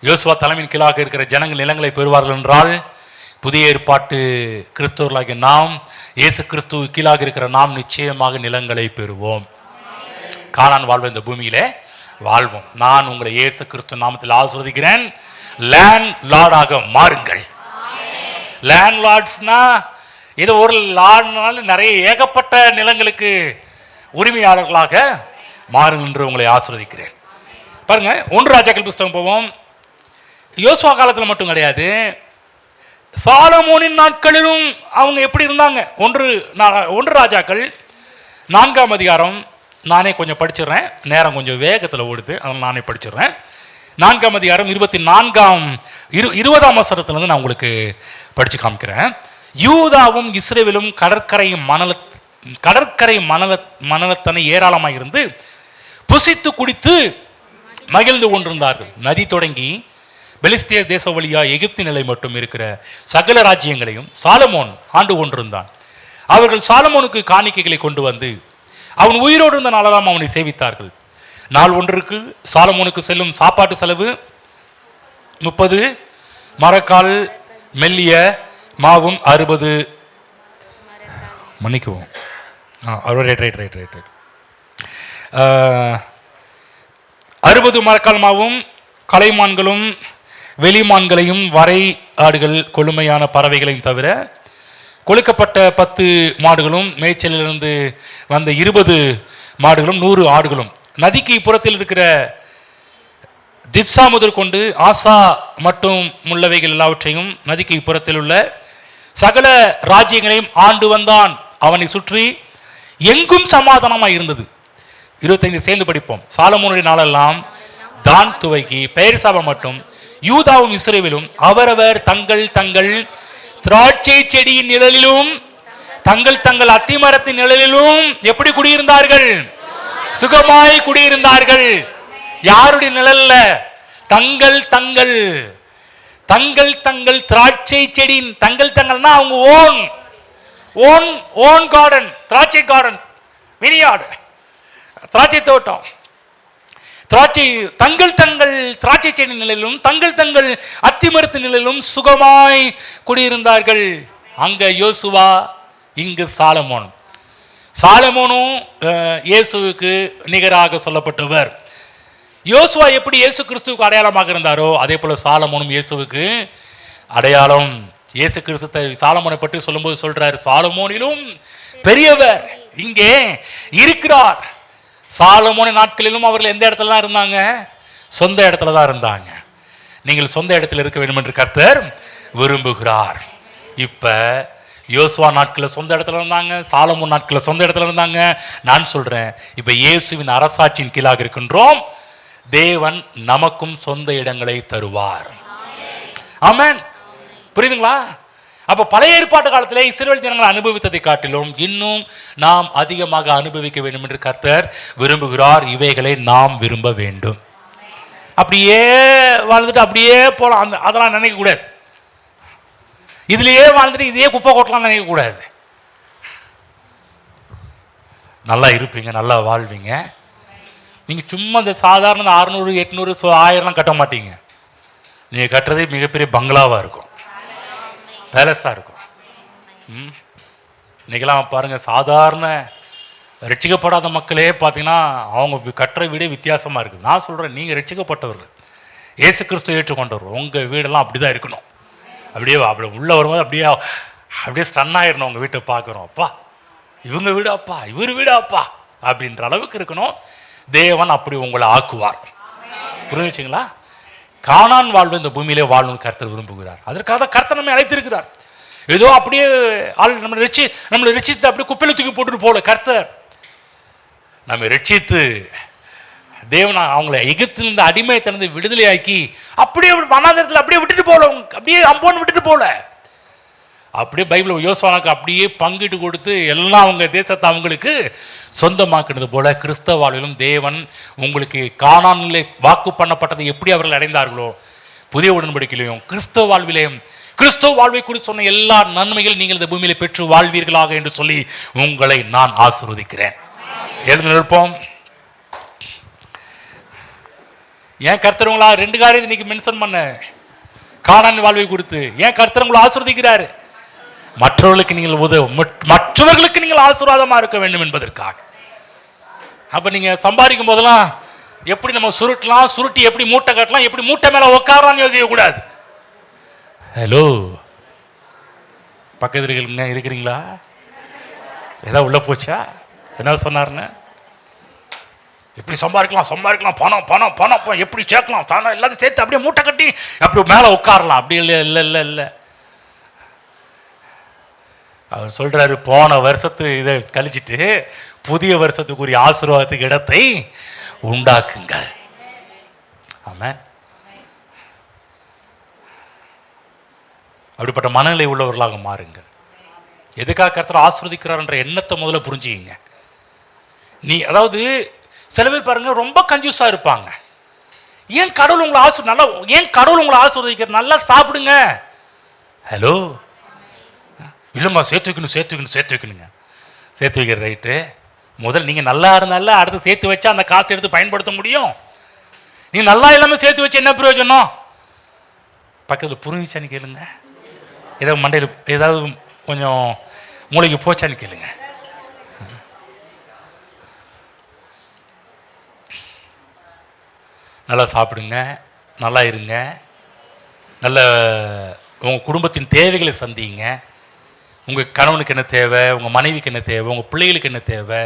யோசுவா தலைமையின் கீழாக இருக்கிற ஜனங்கள் நிலங்களை பெறுவார்கள் என்றால், புதிய ஏற்பாட்டு கிறிஸ்தவர்களாகிய நாம், இயேசு கிறிஸ்துவ கீழாக இருக்கிற நாம் நிச்சயமாக நிலங்களை பெறுவோம். கானான் வாழ்வு இந்த பூமியிலே வாழ்வோம். நான் உங்களை இயேசு கிறிஸ்து நாமத்தில் ஆசீர்வதிக்கிறேன். லேண்ட் லார்டாக மாறுங்கள். லேண்ட் லார்ட்ஸ்னா இது ஒரு லார்ட்னால நிறைய ஏகப்பட்ட நிலங்களுக்கு உரிமையாளர்களாக மாறுங்கள் என்று உங்களை ஆசீர்வதிக்கிறேன். பாருங்க, 1 ராஜாக்கள் புஸ்தகம் போவோம். யோசுவா காலத்தில் மட்டும் கிடையாது, சாலமோனின் நாட்களிலும் அவங்க எப்படி இருந்தாங்க. 1 ராஜாக்கள் 4ஆம் அதிகாரம் நானே கொஞ்சம் படிச்சிடுறேன், நேரம் கொஞ்சம் வேகத்தில் ஓடுது, அதனால் நானே படிச்சிடுறேன். 4ஆம் அதிகாரம் 20ஆம் வசனத்திலிருந்து நான் உங்களுக்கு படித்து காமிக்கிறேன். யூதாவும் இஸ்ரவேலும் கடற்கரை மணலத்தனை ஏராளமாக இருந்து புசித்து குடித்து மகிழ்ந்து கொண்டிருந்தார்கள். நதி தொடங்கி பெலிஸ்தியர் தேச வழியா எகிப்து நிலை மட்டும் இருக்கிற சகல ராஜ்யங்களையும் சாலமோன் ஆண்டு கொண்டிருந்தான். அவர்கள் சாலமோனுக்கு காணிக்கைகளை கொண்டு வந்து அவன் உயிரோடு இருந்த நாளெல்லாம் அவனை சேவித்தார்கள். நாள் ஒன்றுக்கு சாலமோனுக்கு செல்லும் சாப்பாட்டு செலவு 30 மரக்கால் மெல்லிய மாவும் 60 மன்னிக்குவோம் 60 மரக்கால் மாவும் கலைமான்களும் வெளிமான்களையும் வரை ஆடுகள் கொழுமையான பறவைகளையும் தவிர கொழுக்கப்பட்ட 10 மாடுகளும் மேய்ச்சலிலிருந்து வந்த 20 மாடுகளும் 100 ஆடுகளும் நதிக்கு இப்புறத்தில் இருக்கிற திப்சா முதல் கொண்டு ஆசா மட்டும் உள்ளவைகள் எல்லாவற்றையும் நதிக்கு இப்புறத்தில் உள்ள சகல ராஜ்யங்களையும் ஆண்டு வந்தான். அவனை சுற்றி எங்கும் சமாதானமாய் இருந்தது. 25 சேர்ந்து படிப்போம். சாலமோனுடைய நாளெல்லாம் தான் துவக்கி பெயர்சாபா மட்டும் யூதாவும் இஸ்ரவேலும் அவரவர் தங்கள் தங்கள் திராட்சை செடியின் நிழலிலும் தங்கள் தங்கள் அத்திமரத்தின் நிழலிலும் எப்படி குடியிருந்தார்கள்? சுகமாய் குடியிருந்தார்கள். யாருடைய நிழல்ல? தங்கள் தங்கள் தங்கள் தங்கள் திராட்சை செடியின் தங்கள் தங்கள்னா அவங்க ஓன் கார்டன், திராட்சை கார்டன், வினியார்டு, திராட்சை தோட்டம், திராட்சை தங்கள் தங்கள் திராட்சை செடி நிலையிலும் தங்கள் தங்கள் அத்திமரத்து நிலையிலும் சுகமாய் குடியிருந்தார்கள். அங்க யோசுவா, இங்கு சாலமோன். சாலமோனும் இயேசுவுக்கு நிகராக சொல்லப்பட்டவர். யோசுவா எப்படி இயேசு கிறிஸ்துவுக்கு அடையாளமாக இருந்தாரோ அதே போல சாலமோனும் இயேசுவுக்கு அடையாளம். இயேசு கிறிஸ்து சாலமோனை பற்றி சொல்லும்போது சொல்றார், சாலமோனிலும் பெரியவர் இங்கே இருக்கிறார். சாலமோனின் நாட்களிலும் அவர்கள் எந்த இடத்துல இருந்தாங்க? சொந்த இடத்துல தான் இருந்தாங்க. நீங்கள் சொந்த இடத்துல இருக்க வேண்டும் என்று கர்த்தர் விரும்புகிறார். இப்ப யோசுவா நாட்களில் சொந்த இடத்துல இருந்தாங்க, சாலமோன் நாட்களில் சொந்த இடத்துல இருந்தாங்க. நான் சொல்றேன், இப்ப இயேசுவின் அரசாட்சியின் கீழாக இருக்கின்றோம். தேவன் நமக்கும் சொந்த இடங்களை தருவார். ஆமென். புரியுதுங்களா? அப்ப பழைய ஏற்பாட்டு காலத்திலே இஸ்ரவேல் ஜனங்கள் அனுபவித்ததை காட்டிலும் இன்னும் நாம் அதிகமாக அனுபவிக்க வேண்டும் என்று கர்த்தர் விரும்புகிறார். இவைகளை நாம் விரும்ப வேண்டும். அப்படியே வாழ்ந்துட்டு அப்படியே போலாம், அதெல்லாம் நினைக்க கூடாது. இதுலயே வாழ்ந்துட்டு இதையே குப்பை கொட்டலாம் நினைக்க கூடாது. நல்லா இருப்பீங்க, நல்லா வாழ்வீங்க. நீங்க சும்மா இந்த சாதாரண 600 800 1000 கட்ட மாட்டீங்க. நீங்க கட்டுறதே மிகப்பெரிய பங்களாவா இருக்கும், பேலஸா இருக்கும். இன்னைக்கெல்லாம் பாருங்க, சாதாரண ரட்சிக்கப்படாத மக்களே பார்த்தீங்கன்னா அவங்க கட்டுற வீடே வித்தியாசமா இருக்குது. நான் சொல்றேன், நீங்க ரட்சிக்கப்பட்டவர்கள், இயேசு கிறிஸ்து ஏற்றுக்கொண்டவர்கள், உங்க வீடெல்லாம் அப்படிதான் இருக்கணும். அப்படியே அப்படி உள்ள வரும்போது அப்படியே ஸ்டன் ஆயிடணும். உங்க வீட்டை பார்க்குறோம், அப்பா இவங்க வீடு அப்பா, இவர் வீடு அப்பா அப்படின்ற அளவுக்கு இருக்கணும். தேவன் அப்படி உங்களை ஆக்குவார். புரிஞ்சுங்களா? கானான் வாழ்வு இந்த பூமியிலே வாழணும்னு கர்த்தர் விரும்புகிறார். அதற்காக கர்த்தர் நம்மை அழைத்திருக்கிறார். ஏதோ அப்படியே நம்மளை ரட்சித்து அப்படியே குப்பையில தூக்கி போட்டுட்டு போல. கர்த்தர் நம்மை ரட்சித்து தேவன் அவங்களை எகிப்திலிருந்து அடிமையத்திலிருந்து விடுதலையாக்கி அப்படியே வனாந்தரத்தில் அப்படியே விட்டுட்டு போல, அப்படியே அம்போன்னு விட்டுட்டு போல. அப்படியே பைபிள் யோசுவாவுக்கு அப்படியே பங்கிட்டு கொடுத்து எல்லாம் அவங்க தேசத்தை அவங்களுக்கு சொந்தமாக்குனது போல கிறிஸ்தவ வாழ்விலும் தேவன் உங்களுக்கு கானானிலே வாக்கு பண்ணப்பட்டதை எப்படி அவர்கள் அடைந்தார்களோ, புதிய உடன்படிக்கையிலையும் கிறிஸ்தவ வாழ்விலையும் கிறிஸ்தவ வாழ்வை குறித்து சொன்ன எல்லா நன்மைகள் நீங்கள் இந்த பூமியில பெற்று வாழ்வீர்களாக என்று சொல்லி உங்களை நான் ஆசீர்வதிக்கிறேன். எழுந்து நிற்போம். ஏன் கர்த்தர் உங்களா 2 காரியத்தை இன்னைக்கு மென்ஷன் பண்ண, கானான் வாழ்வை குறித்து ஏன் கர்த்தர் உங்களை ஆசீர்வதிக்கிறாரு? மற்றவர்களுக்கு நீங்கள் மற்றவர்களுக்கு நீங்கள் ஆசீர்வாதமா இருக்க வேண்டும் என்பதற்காக. அப்ப நீங்க சம்பாதிக்கும் போதெல்லாம் எப்படி நம்ம சுருட்டலாம், சுருட்டி எப்படி மூட்டை கட்டலாம், எப்படி மூட்டை மேல உட்காரலாம் யோசிக்க கூடாது. ஹலோ, பக்கத்துல இருக்கிறீங்களா? ஏதாவது உள்ள போச்சா? என்ன சொன்னாருன்னு? எப்படி சம்பாதிக்கலாம், பணம் பணம் பணம் எப்படி சேர்க்கலாம், எல்லாத்தையும் சேர்த்து அப்படியே மூட்டை கட்டி அப்படி மேல உட்காரலாம். அப்படி இல்லை இல்லை இல்லை இல்லை. அவர் சொல்றாரு, போன வருஷத்து இதை கழிச்சிட்டு புதிய வருஷத்துக்குரிய ஆசீர்வாதத்துக்கு இடத்தை உண்டாக்குங்கள். ஆமென். அப்படிப்பட்ட மனநிலை உள்ளவர்களாக மாறுங்கள். எதுக்காக கர்த்தர் ஆசீர்வதிக்கிறார் என்ற எண்ணத்தை முதல்ல புரிஞ்சுக்கிங்க. அதாவது சில பேர் பாருங்க ரொம்ப கன்ஃபியூஸா இருப்பாங்க. ஏன் கடவுள் உங்களை ஆசீர்வதிக்கிற? நல்லா சாப்பிடுங்க. ஹலோ, இல்லைம்மா சேர்த்து வைக்கணுங்க. சேர்த்து வைக்கிற ரைட்டு. முதல் நீங்கள் நல்லா இருந்தால அடுத்து சேர்த்து வச்சா அந்த காசு எடுத்து பயன்படுத்த முடியும். நீ நல்லா இல்லாமல் சேர்த்து வச்சு என்ன பிரயோஜனம்? பக்கத்தில் புரிஞ்சிச்சான்னு கேளுங்க. ஏதாவது மண்டையில் ஏதாவது கொஞ்சம் மூளைக்கு போச்சான்னு கேளுங்க. நல்லா சாப்பிடுங்க, நல்லா இருங்க, நல்ல உங்கள் குடும்பத்தின் தேவைகளை சந்திங்க. உங்கள் கணவனுக்கு என்ன தேவை, உங்கள் மனைவிக்கு என்ன தேவை, உங்கள் பிள்ளைகளுக்கு என்ன தேவை,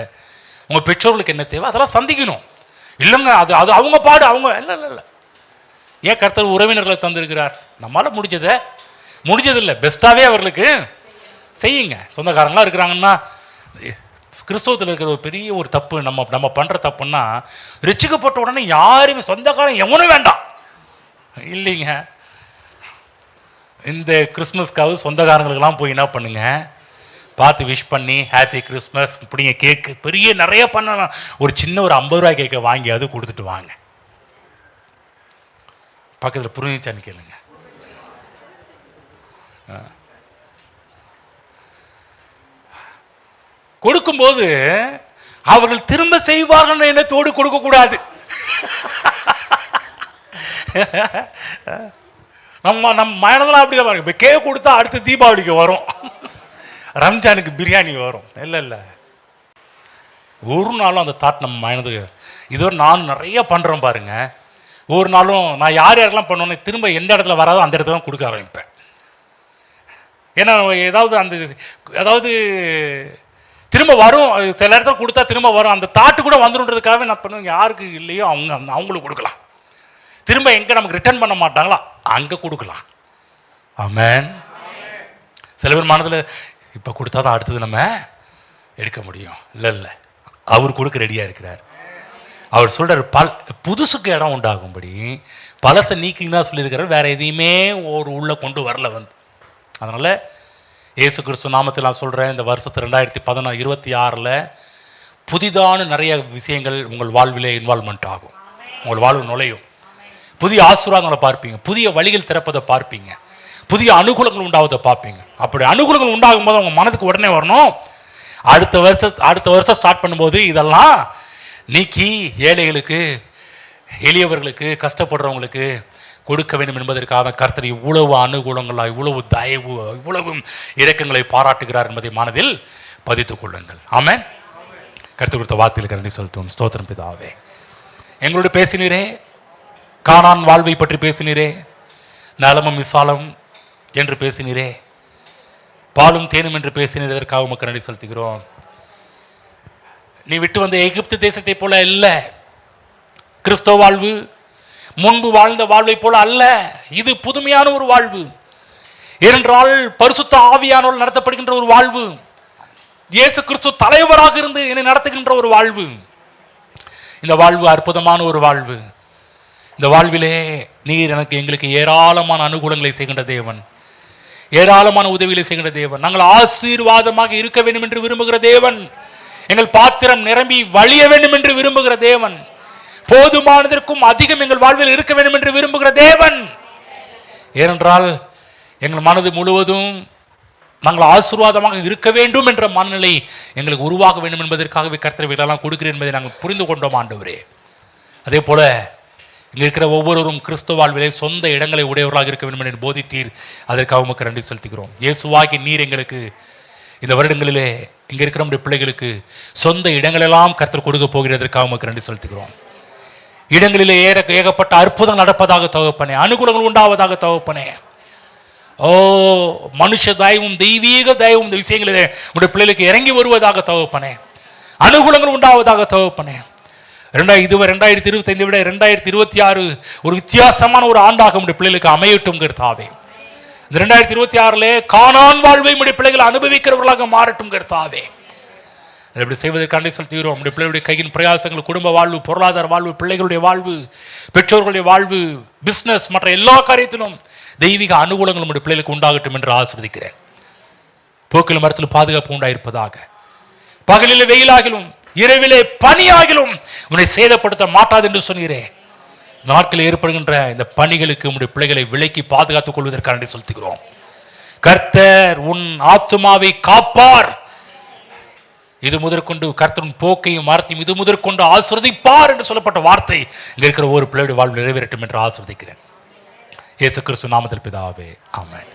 உங்கள் பெற்றோர்களுக்கு என்ன தேவை, அதெல்லாம் சந்திக்கணும். இல்லைங்க அது அது அவங்க பாடு, அவங்க இல்லை இல்லை இல்லை. ஏன் கர்த்தர் உறவினர்களை தந்திருக்கிறார்? நம்மளால் முடிஞ்சதில்லை, பெஸ்ட்டாகவே அவர்களுக்கு செய்யுங்க. சொந்தக்காரங்களாம் இருக்கிறாங்கன்னா, கிறிஸ்தவத்தில் இருக்கிற ஒரு பெரிய ஒரு தப்பு நம்ம பண்ணுற தப்புன்னா, ரட்சிக்கப்பட்ட உடனே யாருமே சொந்தக்காரன் எவனும் வேண்டாம் இல்லைங்க. இந்த கிறிஸ்மஸ்க்காவது சொந்தக்காரங்களுக்கெல்லாம் போய் என்ன பண்ணுங்க, பார்த்து விஷ் பண்ணி ஹாப்பி கிறிஸ்மஸ் இப்படிங்க கேக்கு பெரிய நிறைய பண்ணலாம். ஒரு சின்ன ஒரு 50 ரூபாய் கேக்கை வாங்கி அது கொடுத்துட்டு வாங்க. பக்கத்தில் புரிஞ்சான்னு கேளுங்க. கொடுக்கும்போது அவர்கள் திரும்ப செய்வார்கள் எண்ணத்தோடு கொடுக்கக்கூடாது. நம்ம மனதெல்லாம் அப்படி தான். இப்போ கேக் கொடுத்தா அடுத்து தீபாவளிக்கு வரும், ரம்ஜானுக்கு பிரியாணி வரும். இல்லை ஒரு நாளும் அந்த தாட் நம்ம மனதுக்கு இதுவரை நான் நிறைய பண்ணுறேன் பாருங்க. ஒரு நாளும் நான் யாருக்கெல்லாம் பண்ணுவேன்னு திரும்ப எந்த இடத்துல வராதோ அந்த இடத்துல தான் கொடுக்க ஆரம்பிப்பேன். ஏன்னா ஏதாவது திரும்ப வரும், சில இடத்துல கொடுத்தா திரும்ப வரும், அந்த தாட்டு கூட வந்துடுன்றதுக்காகவே நான் பண்ணுவேன். யாருக்கு இல்லையோ அவங்களுக்கு கொடுக்கலாம். திரும்ப எங்கே நமக்கு ரிட்டர்ன் பண்ண மாட்டாங்களோ அங்கே கொடுக்கலாம். ஆமென். சில பேர் மனதில் இப்போ கொடுத்தா தான் அடுத்தது நம்ம எடுக்க முடியும். இல்லை, அவர் கொடுக்க ரெடியாக இருக்கிறார். அவர் சொல்கிறார் புதுசுக்கு இடம் உண்டாகும்படி பழசை நீக்கிங்க தான் சொல்லியிருக்கிறார், வேறு எதையுமே ஒரு உள்ளே கொண்டு வரல வந்து. அதனால் இயேசு கிறிஸ்து நாமத்தில் நான் சொல்கிறேன், இந்த வருஷத்து 2026 புதிதான நிறைய விஷயங்கள் உங்கள் வாழ்விலே இன்வால்மெண்ட் ஆகும். உங்கள் வாழ்வு நுழையும். புதிய ஆசீர்வாதங்களை பார்ப்பீங்க, புதிய வழிகள் திறப்பதை பார்ப்பீங்க, புதிய அனுகூலங்கள் உண்டாவதை பார்ப்பீங்க. அப்படி அனுகூலங்கள் உண்டாகும் போது உங்கள் மனதுக்கு உடனே வரணும், அடுத்த வருஷம் ஸ்டார்ட் பண்ணும்போது இதெல்லாம் நீக்கி ஏழைகளுக்கு, எளியவர்களுக்கு, கஷ்டப்படுறவங்களுக்கு கொடுக்க வேண்டும் என்பதற்காக கர்த்தர் இவ்வளவு அனுகூலங்களாக, இவ்வளவு தயவு, இவ்வளவு இரக்கங்களை பாராட்டுகிறார் என்பதை மனதில் பதித்துக் கொள்ளுங்கள். ஆமென். கர்த்தர் கொடுத்த வார்த்தைகளுக்கு நன்றி செலுத்துவோம். ஸ்தோத்திரம் பிதாவே. எங்களோடு பேசினீரே, கானான் வாழ்வை பற்றி பேசினீரே, நலமும் விசாலம் என்று பேசினீரே, பாலும் தேனும் என்று பேசினீர். இதற்காக உமக்கு நன்றி செலுத்துகிறோம். நீ விட்டு வந்த எகிப்து தேசத்தை போல அல்ல கிறிஸ்தவ வாழ்வு, முன்பு வாழ்ந்த வாழ்வை போல அல்ல. இது புதுமையான ஒரு வாழ்வு. ஏனென்றால் பரிசுத்த ஆவியானோர் நடத்தப்படுகின்ற ஒரு வாழ்வு, இயேசு கிறிஸ்து தலைவராக இருந்து என்னை நடத்துகின்ற ஒரு வாழ்வு. இந்த வாழ்வு அற்புதமான ஒரு வாழ்வு. இந்த வாழ்விலே நீர் எங்களுக்கு ஏராளமான அனுகூலங்களை செய்கின்ற தேவன், ஏராளமான உதவிகளை செய்கின்ற தேவன். நாங்கள் ஆசீர்வாதமாக இருக்க வேண்டும் என்று விரும்புகிற தேவன், எங்கள் பாத்திரம் நிரம்பி வழிய வேண்டும் என்று விரும்புகிற தேவன், போதுமானதற்கும் அதிகம் எங்கள் வாழ்வில் இருக்க வேண்டும் என்று விரும்புகிற தேவன். ஏனென்றால் எங்கள் மனது முழுவதும் நாங்கள் ஆசீர்வாதமாக இருக்க வேண்டும் என்ற மனநிலை எங்களுக்கு உருவாக வேண்டும் என்பதற்காகவே கர்த்தரையெல்லாம் கொடுக்கிறேன் என்பதை நாங்கள் புரிந்து கொண்டோம் ஆண்டவரே. அதே போல இங்கே இருக்கிற ஒவ்வொருவரும் கிறிஸ்துவ வாழ்விலே சொந்த இடங்களை உடையவர்களாக இருக்க வேண்டும் என்று போதித்தீர். அதற்காக உமக்கு நன்றி செலுத்துகிறோம். இயேசுவாகி நீர் எங்களுக்கு இந்த வருடங்களிலே இங்கே இருக்கிற நம்முடைய பிள்ளைகளுக்கு சொந்த இடங்களெல்லாம் கர்த்தர் கொடுக்க போகிறதற்காக உமக்கு நன்றி செலுத்துகிறோம். இடங்களிலே ஏகப்பட்ட அற்புதங்கள் நடப்பதாக தகப்பனே, அனுகூலங்கள் உண்டாவதாக தகப்பனே. ஓ, மனுஷ தயவும் தெய்வீக தயவும் இந்த விஷயங்களிலே உடைய பிள்ளைகளுக்கு இறங்கி வருவதாக தகப்பனே, அனுகூலங்கள் உண்டாவதாக தகப்பனே. 2025 விட 2026 ஒரு வித்தியாசமான ஒரு ஆண்டாக உடைய பிள்ளைகளுக்கு அமையட்டும் கர்த்தாவே. இந்த 2026 கானான் வாழ்வை உடைய பிள்ளைகளை அனுபவிக்கிறவர்களாக மாறட்டும் கர்த்தாவே. இப்படி செய்வதற்காண்டி செலுத்துகிறோம். நம்முடைய பிள்ளைகளுடைய கையின் பிரயாசங்கள், குடும்ப வாழ்வு, பொருளாதார வாழ்வு, பிள்ளைகளுடைய வாழ்வு, பெற்றோர்களுடைய வாழ்வு, பிஸ்னஸ் மற்ற எல்லா காரியத்திலும் தெய்வீக அனுகூலங்கள் நம்முடைய பிள்ளைகளுக்கு உண்டாகட்டும் என்று ஆசீர்வதிக்கிறேன். போக்கிலும் மரத்தில் பாதுகாப்பு உண்டாயிருப்பதாக. பகலிலே வெயிலாகிலும் இரவிலே பனியாகிலும் உன்னை சேதப்படுத்த மாட்டாது என்று சொன்னீரே. நாட்களில் ஏற்படுகின்ற இந்த பணிகளுக்கு உன்னுடைய பிள்ளைகளை விலக்கி பாதுகாத்துக் கொள்வதற்காக செலுத்துகிறோம். கர்த்தர் உன் ஆத்துமாவை காப்பார். இது முதற்கொண்டு கர்த்தரின் போக்கையும் வார்த்தையும் இது முதற்கொண்டு ஆசீர்வதிப்பார் என்று சொல்லப்பட்ட வார்த்தை இங்க இருக்கிற ஒரு பிள்ளையுடைய வாழ்வு நிறைவேறட்டும் என்று ஆசீர்வதிக்கிறேன். இயேசு கிறிஸ்து நாமத்தில் பிதாவே, ஆமென்.